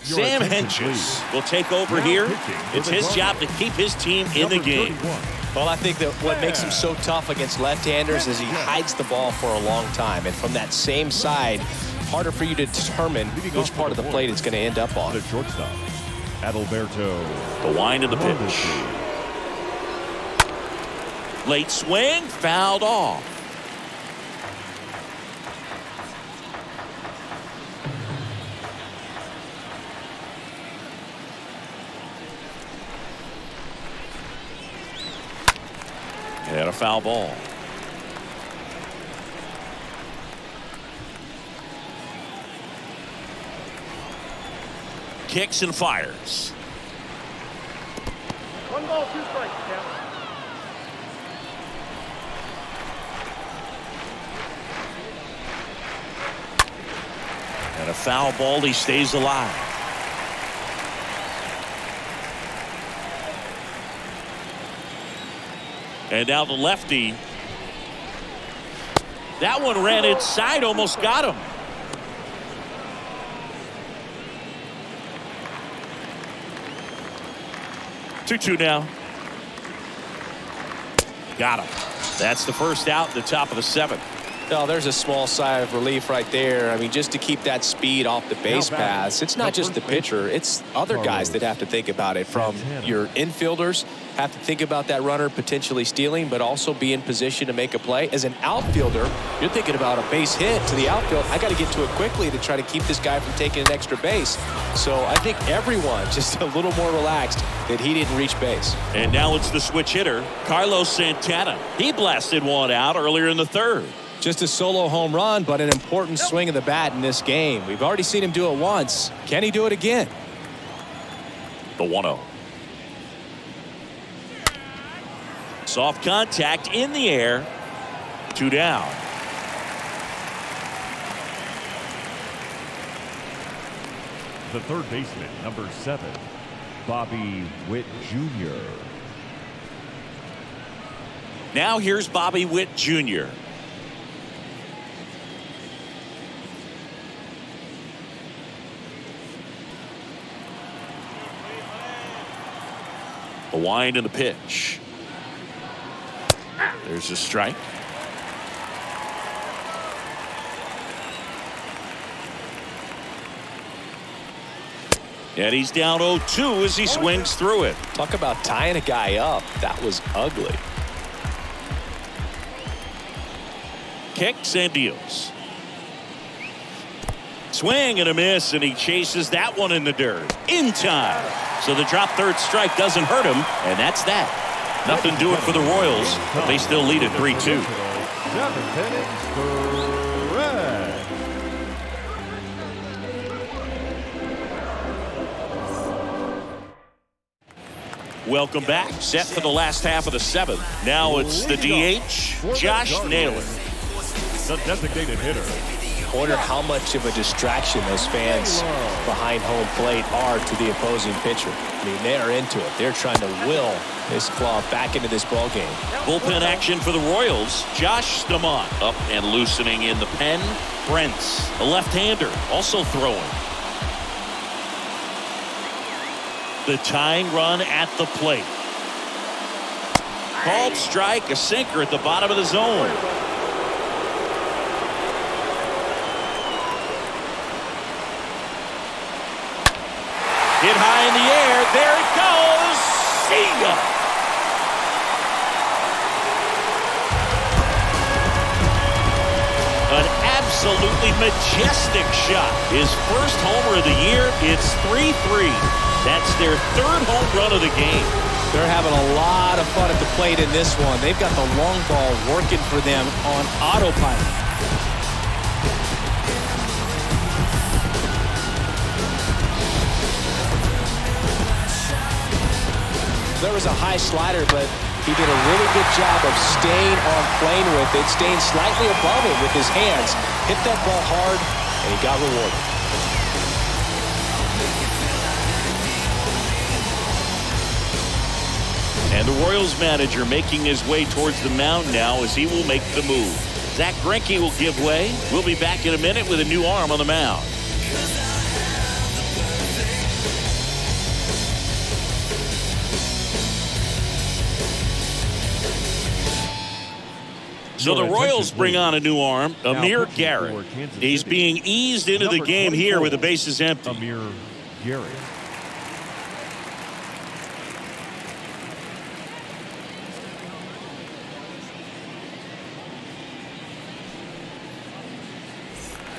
Sam Hentges will take over here. It's his job to keep his team in the game. Well, I think that what makes him so tough against left-handers is he hides the ball for a long time. And from that same side, harder for you to determine which part of the plate it's going to end up on. The shortstop, Adalberto. The wind of the pitch. Late swing, fouled off. And a foul ball. Kicks and fires. 1 ball, 2 strikes, Jeff. And a foul ball, he stays alive. And now the lefty. That one ran inside, almost got him. Two now. Got him. That's the first out, the top of the 7th. No, there's a small sigh of relief right there. I mean, just to keep that speed off the base paths. It's not just the pitcher. It's other guys that have to think about it. From your infielders have to think about that runner potentially stealing, but also be in position to make a play. As an outfielder, you're thinking about a base hit to the outfield. I got to get to it quickly to try to keep this guy from taking an extra base. So I think everyone just a little more relaxed that he didn't reach base. And now it's the switch hitter, Carlos Santana. He blasted one out earlier in the 3rd. Just a solo home run, but an important swing of the bat in this game. We've already seen him do it once. Can he do it again? The 1-0. Soft contact in the air. 2 down. The third baseman, number 7, Bobby Witt Jr. Now here's Bobby Witt Jr. The wind and the pitch. There's a strike. And he's down 0-2 as he swings through it. Talk about tying a guy up. That was ugly. Kicks and deals. Swing and a miss, and he chases that one in the dirt. In time. So the drop third strike doesn't hurt him, and that's that. Nothing doing for the Royals, but they still lead at 3-2. Welcome back. Set for the last half of the 7th. Now it's the DH, Josh Naylor. The designated hitter. I wonder how much of a distraction those fans behind home plate are to the opposing pitcher. I mean, they are into it. They're trying to will this club back into this ball game. Bullpen action for the Royals. Josh Stamont up and loosening in the pen. Brents, a left-hander, also throwing. The tying run at the plate. Called strike, a sinker at the bottom of the zone. Hit high in the air. There it goes. See ya. An absolutely majestic shot. His first homer of the year. It's 3-3. That's their 3rd home run of the game. They're having a lot of fun at the plate in this one. They've got the long ball working for them on autopilot. There was a high slider, but he did a really good job of staying on plane with it, staying slightly above it with his hands. Hit that ball hard, and he got rewarded. And the Royals manager making his way towards the mound now as he will make the move. Zach Greinke will give way. We'll be back in a minute with a new arm on the mound. So the Royals bring on a new arm, Amir Garrett. He's being eased into the game here with the bases empty. Amir Garrett.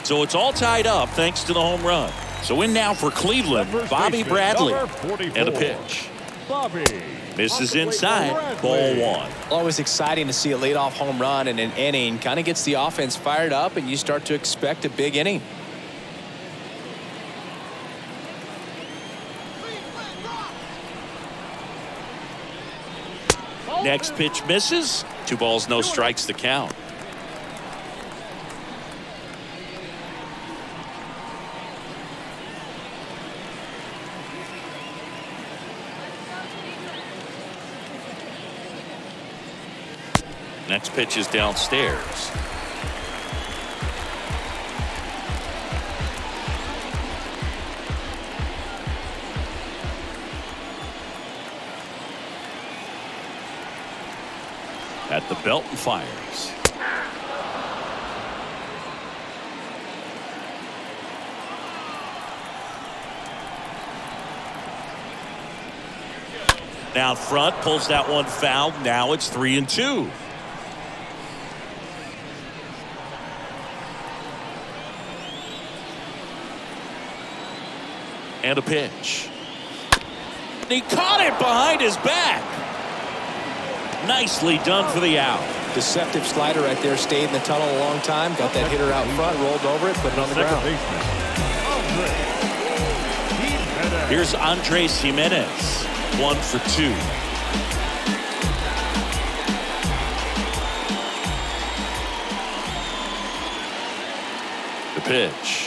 So it's all tied up thanks to the home run. So in now for Cleveland, Bobby Bradley. And a pitch. Bobby. Misses inside, ball one. Always exciting to see a leadoff home run in an inning. Kind of gets the offense fired up, and you start to expect a big inning. Next pitch misses. 2 balls, no strikes, the count. Next pitch is downstairs. At the belt and fires. Down front, pulls that one foul. Now it's 3-2. And a pitch. He caught it behind his back. Nicely done for the out. Deceptive slider right there. Stayed in the tunnel a long time. Got that hitter out front. Rolled over it. Put it on the ground. Here's Andres Jimenez. 1 for 2. The pitch.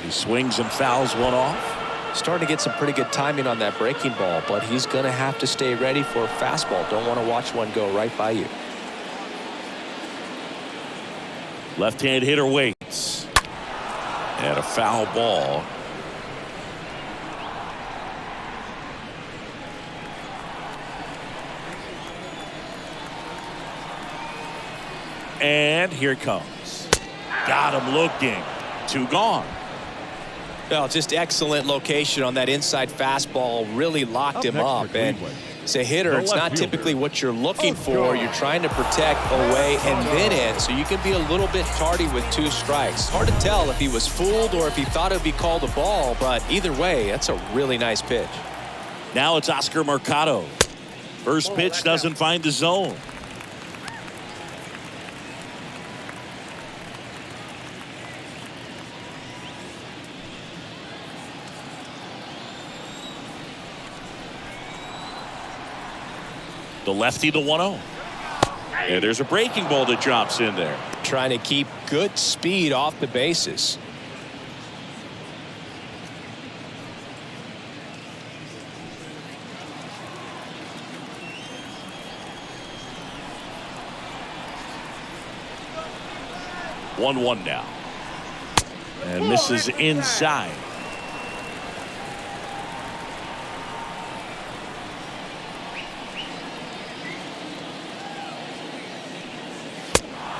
He swings and fouls one off. Starting to get some pretty good timing on that breaking ball, but he's going to have to stay ready for a fastball. Don't want to watch one go right by you. Left-hand hitter waits. And a foul ball. And here it comes. Got him looking. 2 gone. Well, just excellent location on that inside fastball. Really locked him up. And as a hitter, it's not typically what you're looking for. You're trying to protect away and then in, so you can be a little bit tardy with 2 strikes. Hard to tell if he was fooled or if he thought it would be called a ball, but either way, that's a really nice pitch. Now it's Oscar Mercado. First pitch doesn't find the zone. The lefty, the 1-0. And there's a breaking ball that drops in there. Trying to keep good speed off the bases. One now. And misses inside.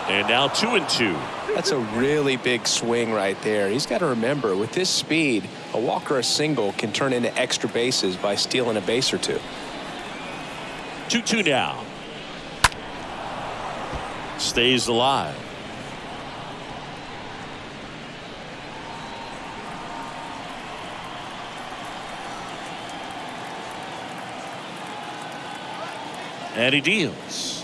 And now 2-2. That's a really big swing right there. He's got to remember, with this speed, a walk or a single can turn into extra bases by stealing a base or 2. 2-2 now. Stays alive. And he deals.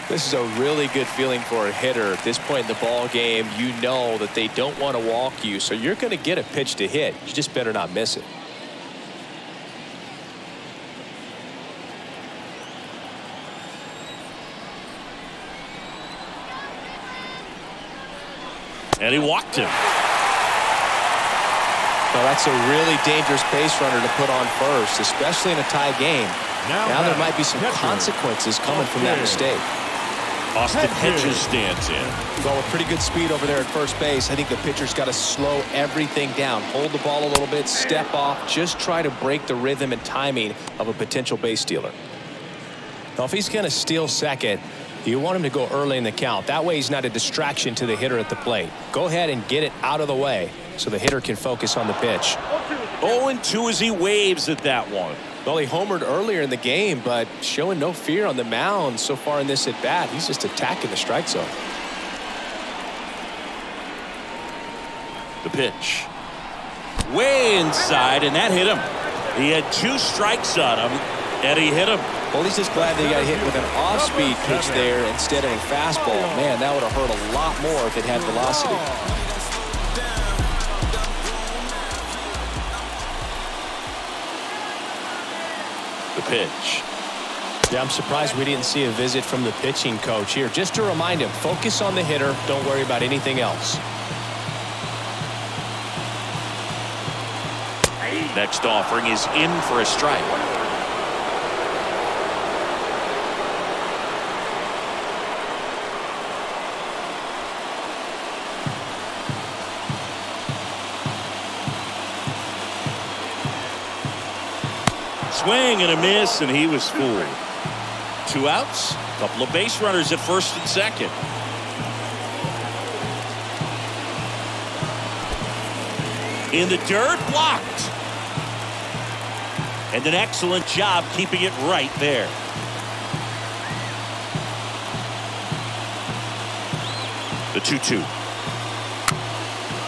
This is a really good feeling for a hitter. At this point in the ball game, you know that they don't want to walk you, so you're going to get a pitch to hit. You just better not miss it. And he walked him. Well, that's a really dangerous base runner to put on first, especially in a tie game. Now there might be some consequences coming from that mistake. Austin Hedges stands in. Well, with pretty good speed over there at first base, I think the pitcher's got to slow everything down. Hold the ball a little bit, step off, just try to break the rhythm and timing of a potential base stealer. Well, if he's going to steal second, you want him to go early in the count. That way he's not a distraction to the hitter at the plate. Go ahead and get it out of the way so the hitter can focus on the pitch. 0-2 as he waves at that one. Well, he homered earlier in the game, but showing no fear on the mound so far in this at-bat. He's just attacking the strike zone. The pitch. Way inside, and that hit him. He had 2 strikes on him, and he hit him. Well, he's just glad that he got hit with an off-speed pitch there instead of a fastball. Man, that would have hurt a lot more if it had velocity. The pitch. Yeah, I'm surprised we didn't see a visit from the pitching coach here. Just to remind him, focus on the hitter. Don't worry about anything else. Next offering is in for a strike. Swing and a miss, and he was fooled. 2 outs, a couple of base runners at first and second. In the dirt, blocked. And an excellent job keeping it right there. The 2-2.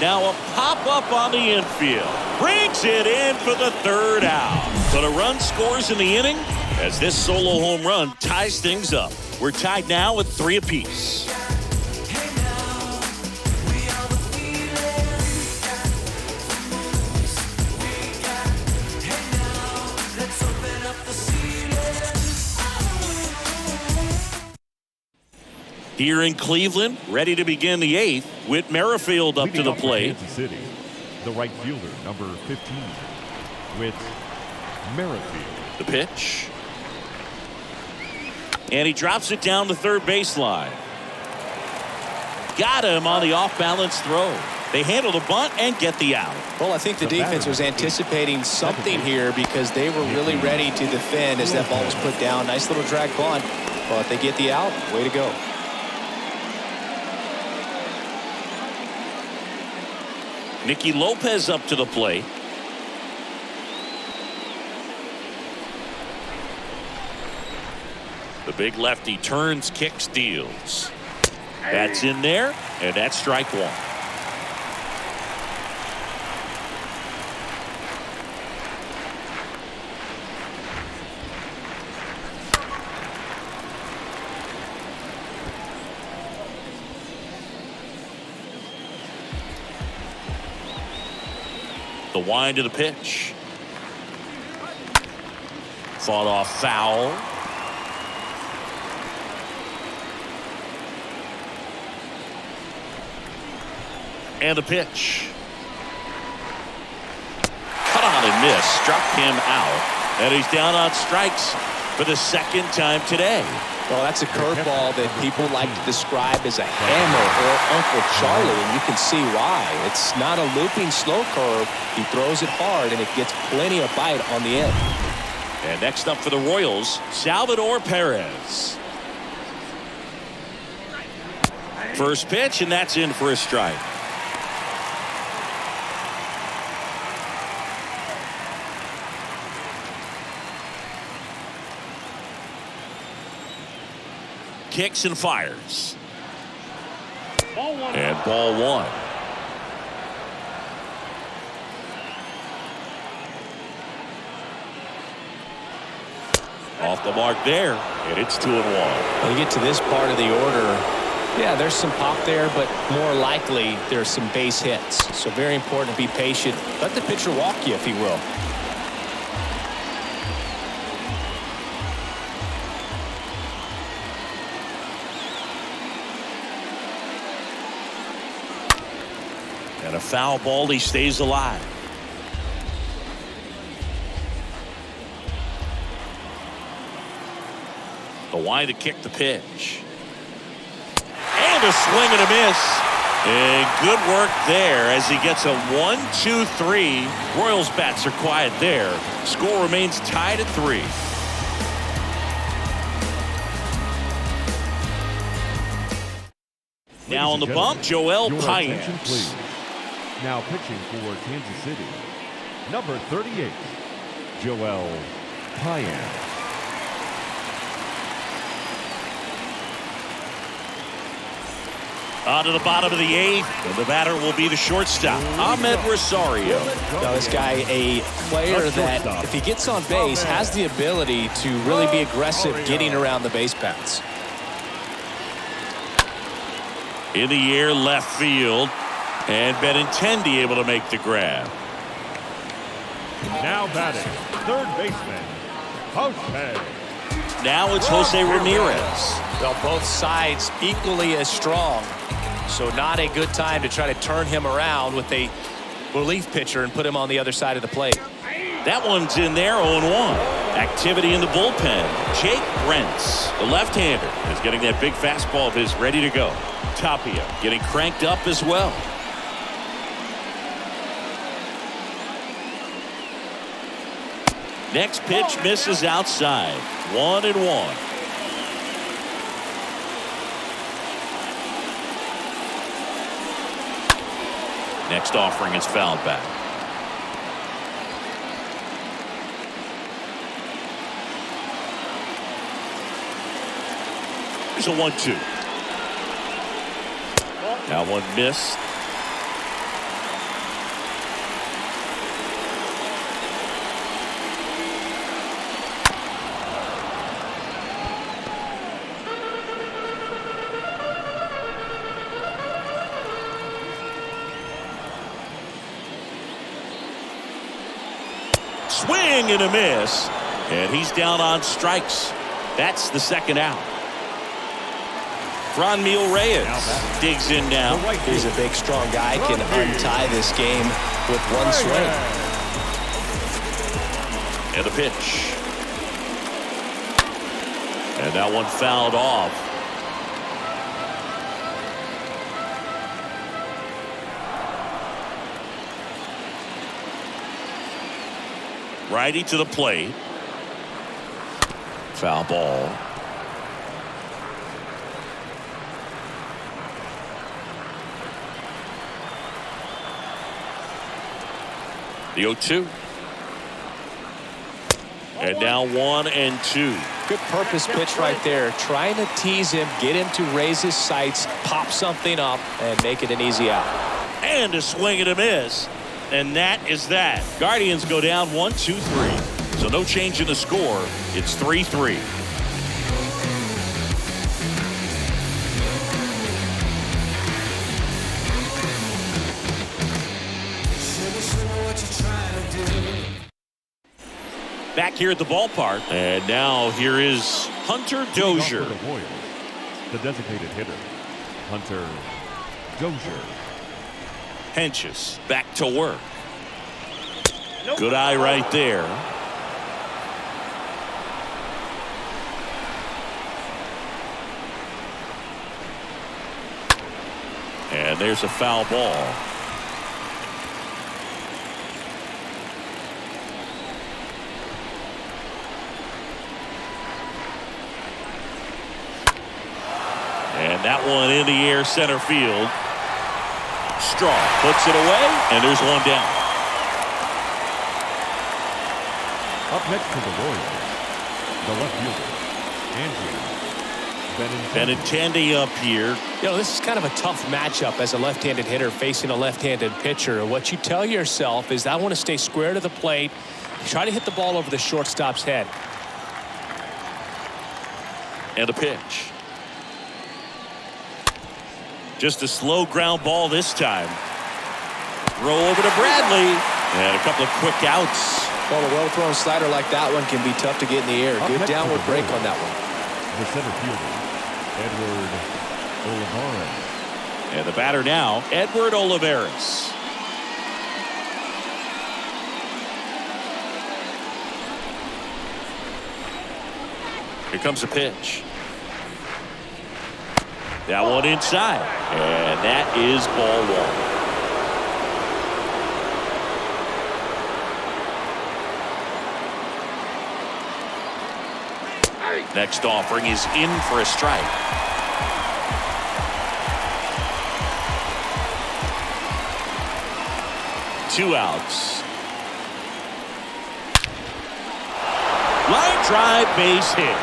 Now a pop-up on the infield. Brings it in for the 3rd out. But a run scores in the inning as this solo home run ties things up. We're tied now with 3 apiece. Here in Cleveland, ready to begin the 8th with Merrifield up to the plate. Kansas City, the right fielder, number 15, with Merrifield. The pitch. And he drops it down the third baseline. Got him on the off-balance throw. They handle the bunt and get the out. Well, I think the defense was anticipating something here because they were really ready to defend as that ball was put down. Nice little drag bunt, but they get the out. Way to go. Nicky Lopez up to the plate. The big lefty turns, kicks, deals. That's in there, and that's strike 1. The wind of the pitch. Fought off foul. And the pitch. Cut on and miss. Struck him out. And he's down on strikes for the 2nd time today. Well, that's a curveball that people like to describe as a hammer or Uncle Charlie, and you can see why. It's not a looping slow curve. He throws it hard, and it gets plenty of bite on the end. And next up for the Royals, Salvador Perez. First pitch, and that's in for a strike. Kicks and fires. And ball 1. Off the mark there, and it's 2-1. When you get to this part of the order, yeah, there's some pop there, but more likely there's some base hits. So very important to be patient. Let the pitcher walk you, if he will. And a foul ball, he stays alive. The wind to kick the pitch. And a swing and a miss. And good work there as he gets a 1-2-3. Royals bats are quiet there. Score remains tied at 3. Now on the and bump, gentlemen, Joel your attention, Paynes. please. Now pitching for Kansas City, number 38, Joel Paynes. On to the bottom of the 8th, and the batter will be the shortstop, Ahmed Rosario. Now, this guy, a player that, if he gets on base, has the ability to really be aggressive getting around the base paths. In the air, left field, and Benintendi able to make the grab. Now batting, third baseman, Jose. Now it's Jose Ramirez. Well, both sides equally as strong, so not a good time to try to turn him around with a relief pitcher and put him on the other side of the plate. That one's in there, 0-1. Activity in the bullpen. Jake Brentz, the left-hander, is getting that big fastball of his ready to go. Tapia getting cranked up as well. Next pitch misses outside. 1-1. Next offering is fouled back. There's a 1-2. That one missed. Swing and a miss, and he's down on strikes. That's the second out. Franmil Reyes digs in now. He's a big, strong guy, can untie this game with one swing. And the pitch. And that one fouled off. Righty to the plate. Foul ball. The 0-2. And now 1-2. Good purpose pitch right there. Trying to tease him, get him to raise his sights, pop something up, and make it an easy out. And a swing and a miss. And that is that. Guardians go down 1-2-3. So no change in the score. It's 3-3. Back here at the ballpark. And now here is Hunter Dozier. For the Royals, the designated hitter, Hunter Dozier. Henches back to work. Good eye right there. And there's a foul ball. And that one in the air, center field. Straw puts it away, and there's one down. Up next to the Royals, the left fielder, Andrew Benintendi up here. You know, this is kind of a tough matchup as a left-handed hitter facing a left-handed pitcher. What you tell yourself is, I want to stay square to the plate, try to hit the ball over the shortstop's head. And a pitch. Just a slow ground ball this time. Roll over to Bradley. And a couple of quick outs. Well, a well-thrown slider like that one can be tough to get in the air. Good downward break on that one. the center fielder, Edward Olivares. And the batter now, Edward Olivares. Here comes a pitch. That one inside. And that is ball one. Next offering is in for a strike. 2 outs. Line drive, base hit.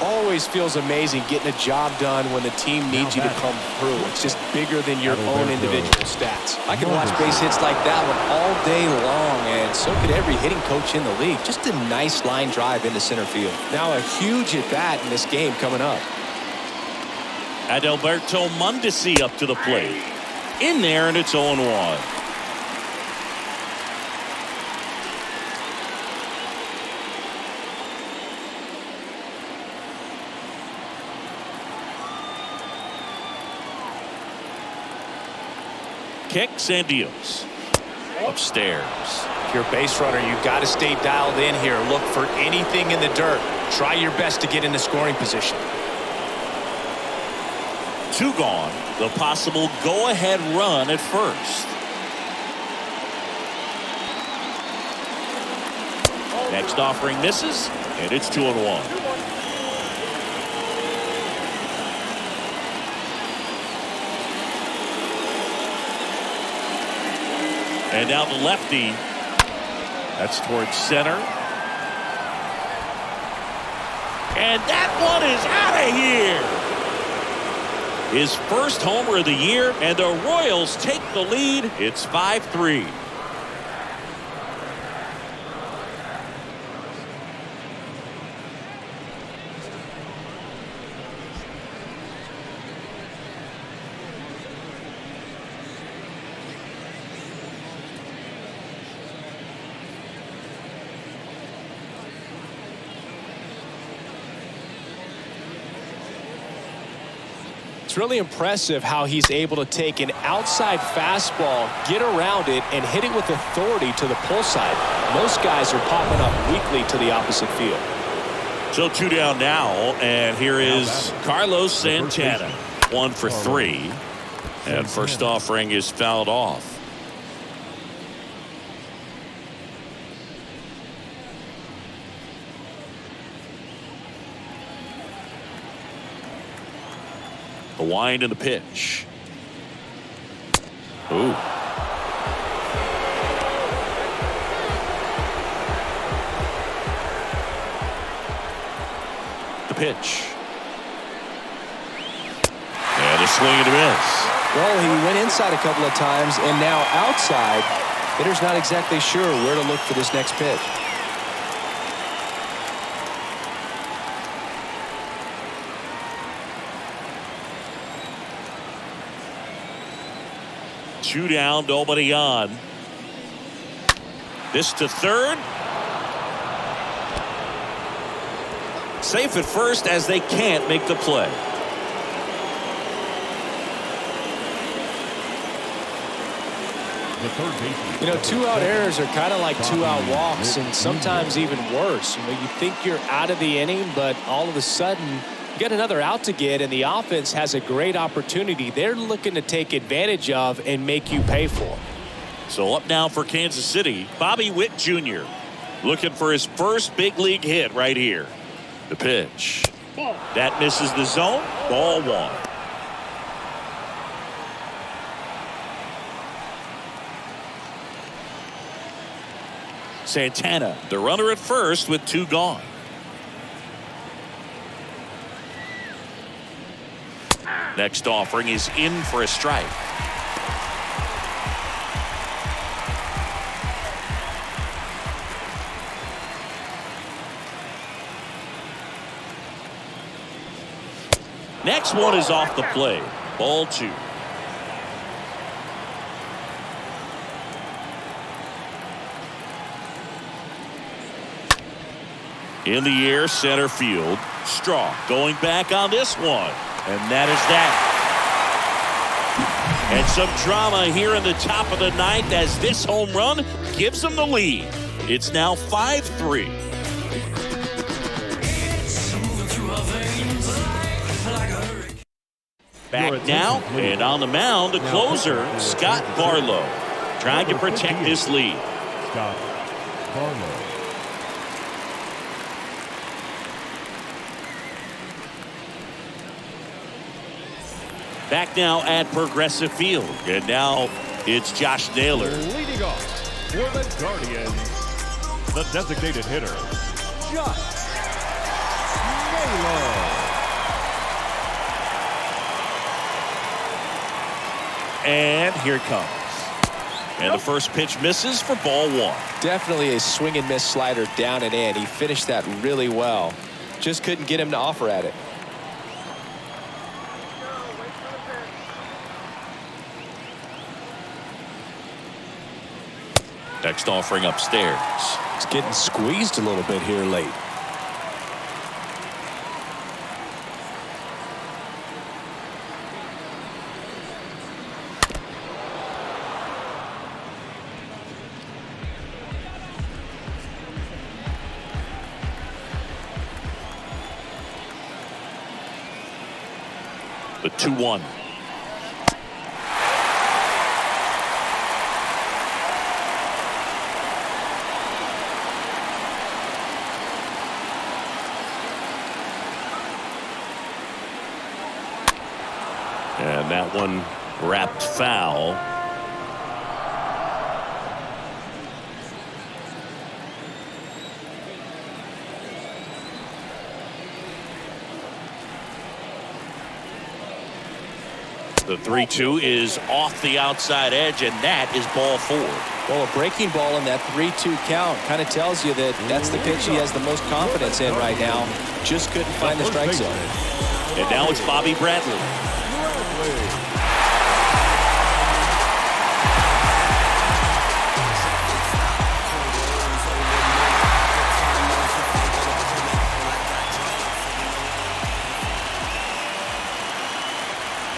Always feels amazing getting a job done when the team needs you to come through. It's just bigger than your own individual stats. I can watch base hits like that one all day long, and so could every hitting coach in the league. Just a nice line drive into center field. Now a huge at-bat in this game coming up. Adalberto Mondesi up to the plate. In there, and it's 0-1. Kicks and deals. Upstairs. If you're a base runner, you've got to stay dialed in here. Look for anything in the dirt. Try your best to get in the scoring position. 2 gone. The possible go-ahead run at first. Next offering misses, and it's 2-1. And now the lefty. That's towards center. And that one is out of here. His first homer of the year, and the Royals take the lead. It's 5-3. It's really impressive how he's able to take an outside fastball, get around it, and hit it with authority to the pull side. Most guys are popping up weakly to the opposite field. So 2 down now, and here is Carlos Santana. 1 for 3, and first offering is fouled off. The wind and the pitch. Ooh. The pitch. And a swing and a miss. Well, he went inside a couple of times, and now outside. Hitter's not exactly sure where to look for this next pitch. Two down, nobody on. This to third. Safe at first as they can't make the play. You know, 2-out errors are kind of like 2-out walks, and sometimes even worse. You know, you think you're out of the inning, but all of a sudden you get another out to get, and the offense has a great opportunity they're looking to take advantage of and make you pay for. So up now for Kansas City, Bobby Witt Jr. looking for his first big league hit right here. The pitch. That misses the zone. Ball 1. Santana, the runner at first with 2 gone. Next offering is in for a strike. Next one is off the play. Ball 2. In the air, center field. Straw going back on this one. And that is that. And some drama here in the top of the 9th as this home run gives them the lead. It's now 5-3. Back now, and on the mound, the closer, Scott Barlow, trying to protect this lead. Scott Barlow. Back now at Progressive Field. And now it's Josh Naylor. Leading off for the Guardians, the designated hitter, Josh Naylor. And here it comes. And the first pitch misses for ball one. Definitely a swing and miss slider down and in. He finished that really well. Just couldn't get him to offer at it. Next offering upstairs. It's getting squeezed a little bit here late. The 2-1. And that one wrapped foul. The 3-2 is off the outside edge, and that is ball four. Well, a breaking ball in that 3-2 count kind of tells you that that's the pitch he has the most confidence in right now. Just couldn't find the strike zone. And now it's Bobby Bradley.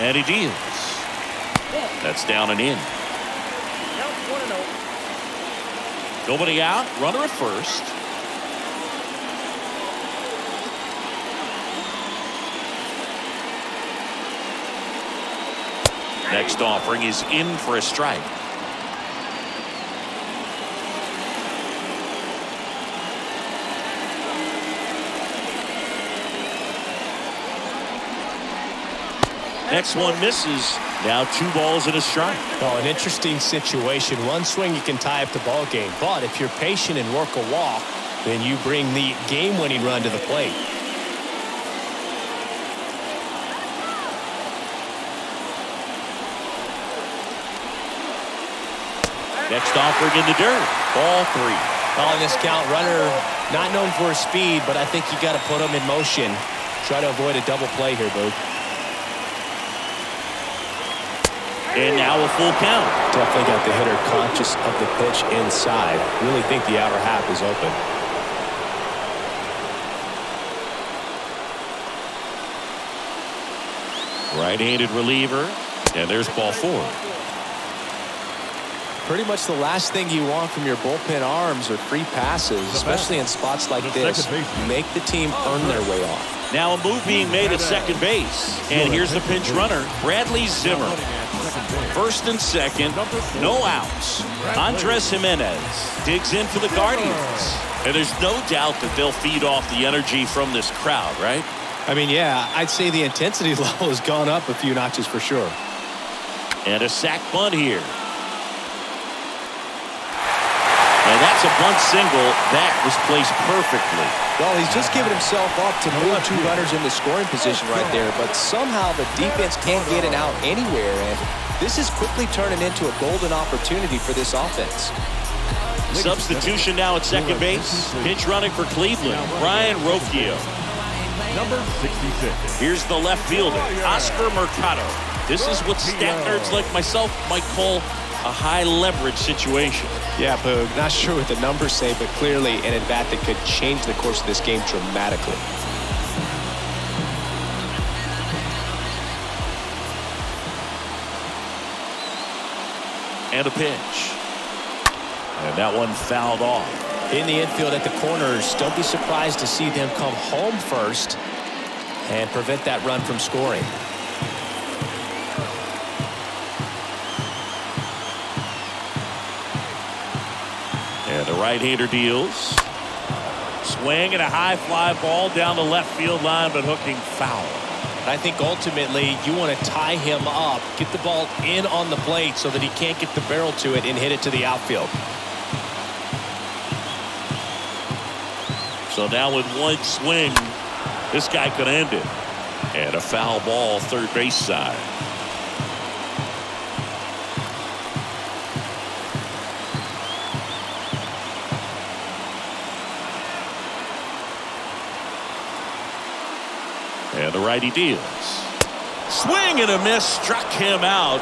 And he deals. That's down and in. Nobody out. Runner at first. Next offering is in for a strike. Next one misses. Now 2 balls and a strike. Oh, an interesting situation. One swing you can tie up the ball game, but if you're patient and work a walk, then you bring the game-winning run to the plate. Next offering in the dirt. Ball 3. On this count, runner not known for his speed, but I think you got to put him in motion. Try to avoid a double play here, Boog. And now a full count. Definitely got the hitter conscious of the pitch inside. Really think the outer half is open. Right-handed reliever. And there's ball 4. Pretty much the last thing you want from your bullpen arms are free passes, especially in spots like this. Make the team earn their way off. Now a move being made at second base. And here's the pinch runner, Bradley Zimmer. First and second, no outs. Andres Jimenez digs in for the Guardians. And there's no doubt that they'll feed off the energy from this crowd, right? I mean, yeah, I'd say the intensity level has gone up a few notches for sure. And a sac bunt here. And that's a bunt single. That was placed perfectly. Well, he's just giving himself up to move 2 runners into scoring position right there, but somehow the defense can't get an out anywhere, and this is quickly turning into a golden opportunity for this offense. Substitution now at second base. Pinch running for Cleveland, Brian Rocchio. Number 66. Here's the left fielder, Oscar Mercado. This is what stat nerds like myself might call a high leverage situation. Yeah, Boog, not sure what the numbers say, but clearly an at-bat that could change the course of this game dramatically. And a pitch. And that one fouled off. In the infield at the corners, don't be surprised to see them come home first and prevent that run from scoring. And the right-hander deals. Swing and a high fly ball down the left field line, but hooking foul. And I think ultimately you want to tie him up, get the ball in on the plate so that he can't get the barrel to it and hit it to the outfield. So now with one swing, this guy could end it. And a foul ball third base side. And the righty deals. Swing and a miss, struck him out.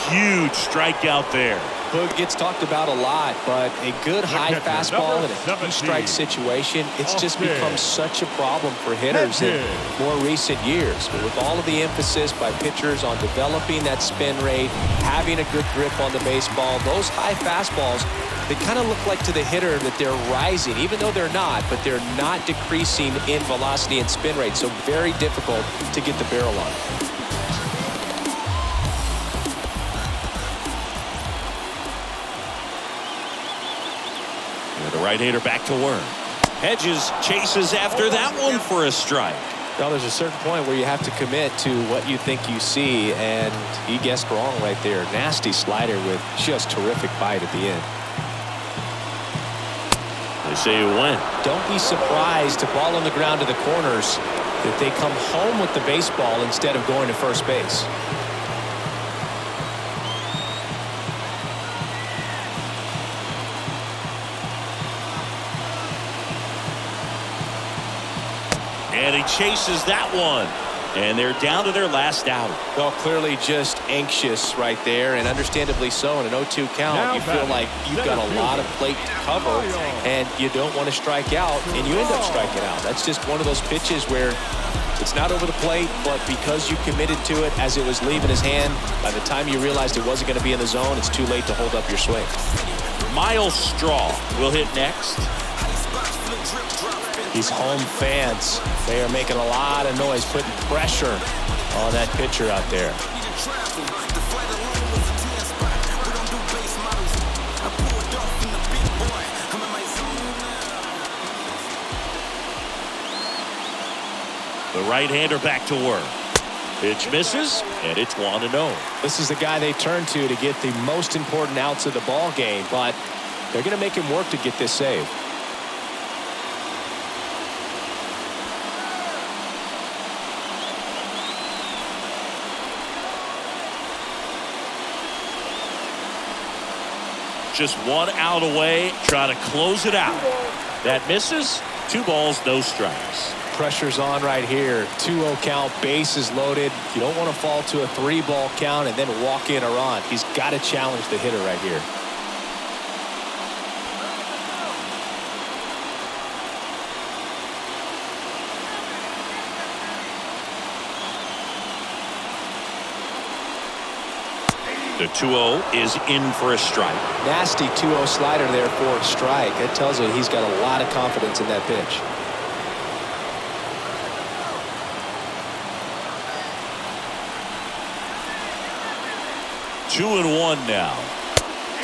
Huge strikeout there. Boog gets talked about a lot, but a good high fastball in a two-strike situation, it's just become such a problem for hitters in more recent years. But with all of the emphasis by pitchers on developing that spin rate, having a good grip on the baseball, those high fastballs, they kind of look like to the hitter that they're rising, even though they're not, but they're not decreasing in velocity and spin rate, so very difficult to get the barrel on. The right-hander back to work. Hedges chases after that one for a strike. Well, there's a certain point where you have to commit to what you think you see, and he guessed wrong right there. Nasty slider with just terrific bite at the end. They say you win. Don't be surprised to ball on the ground to the corners that they come home with the baseball instead of going to first base. And he chases that one. And they're down to their last out. Well, clearly just anxious right there, and understandably so. In an 0-2 count, you feel like you've got a lot of plate to cover, and you don't want to strike out, and you end up striking out. That's just one of those pitches where it's not over the plate, but because you committed to it as it was leaving his hand, by the time you realized it wasn't going to be in the zone, it's too late to hold up your swing. Miles Straw will hit next. These home fans, they are making a lot of noise, putting pressure on that pitcher out there. The right-hander back to work. Pitch misses, and it's 1-0. This is the guy they turn to get the most important outs of the ball game, but they're going to make him work to get this save. Just 1 out away, trying to close it out. That misses. 2 balls, no strikes. Pressure's on right here. 2-0 count, bases loaded. You don't want to fall to a 3-ball count and then walk in a run. He's got to challenge the hitter right here. The 2-0 is in for a strike. Nasty 2-0 slider there for a strike. That tells you he's got a lot of confidence in that pitch. Two and 1 now.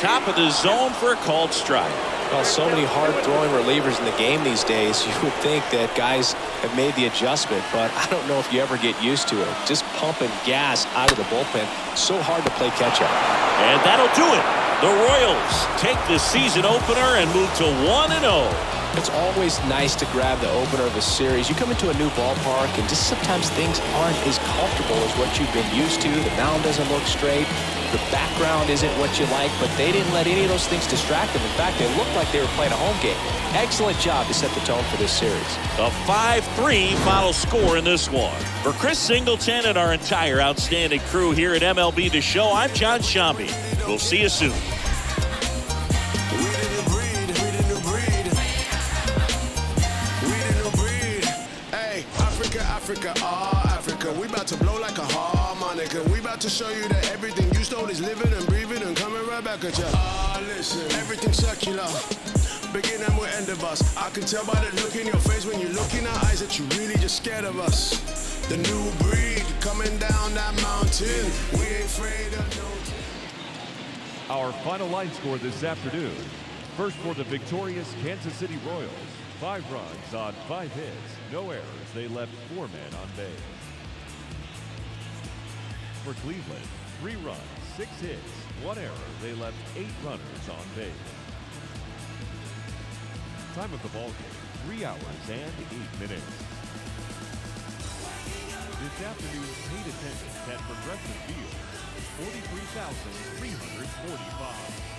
Top of the zone for a called strike. Well, so many hard-throwing relievers in the game these days, you would think that guys have made the adjustment, but I don't know if you ever get used to it. Just pumping gas out of the bullpen, so hard to play catch-up. And that'll do it. The Royals take the season opener and move to 1-0. It's always nice to grab the opener of a series. You come into a new ballpark, and just sometimes things aren't as comfortable as what you've been used to. The mound doesn't look straight. The background isn't what you like, but they didn't let any of those things distract them. In fact, they looked like they were playing a home game. Excellent job to set the tone for this series. A 5-3 final score in this one. For Chris Singleton and our entire outstanding crew here at MLB The Show, I'm John Shambi. We'll see you soon. Africa, Africa, we about to blow like a harmonica. We about to show you that everything you stole is living and breathing and coming right back at you. Listen, everything's circular. Beginning with end of us. I can tell by the look in your face when you look in our eyes that you really just scared of us. The new breed coming down that mountain. We ain't afraid of no. Our final line score this afternoon. First for the victorious Kansas City Royals. 5 runs on 5 hits, no errors. They left 4 men on base. for Cleveland, 3 runs, 6 hits, 1 error. They left 8 runners on base. Time of the ball game, 3 hours and 8 minutes. This afternoon's paid attendance at Progressive Field, 43,345.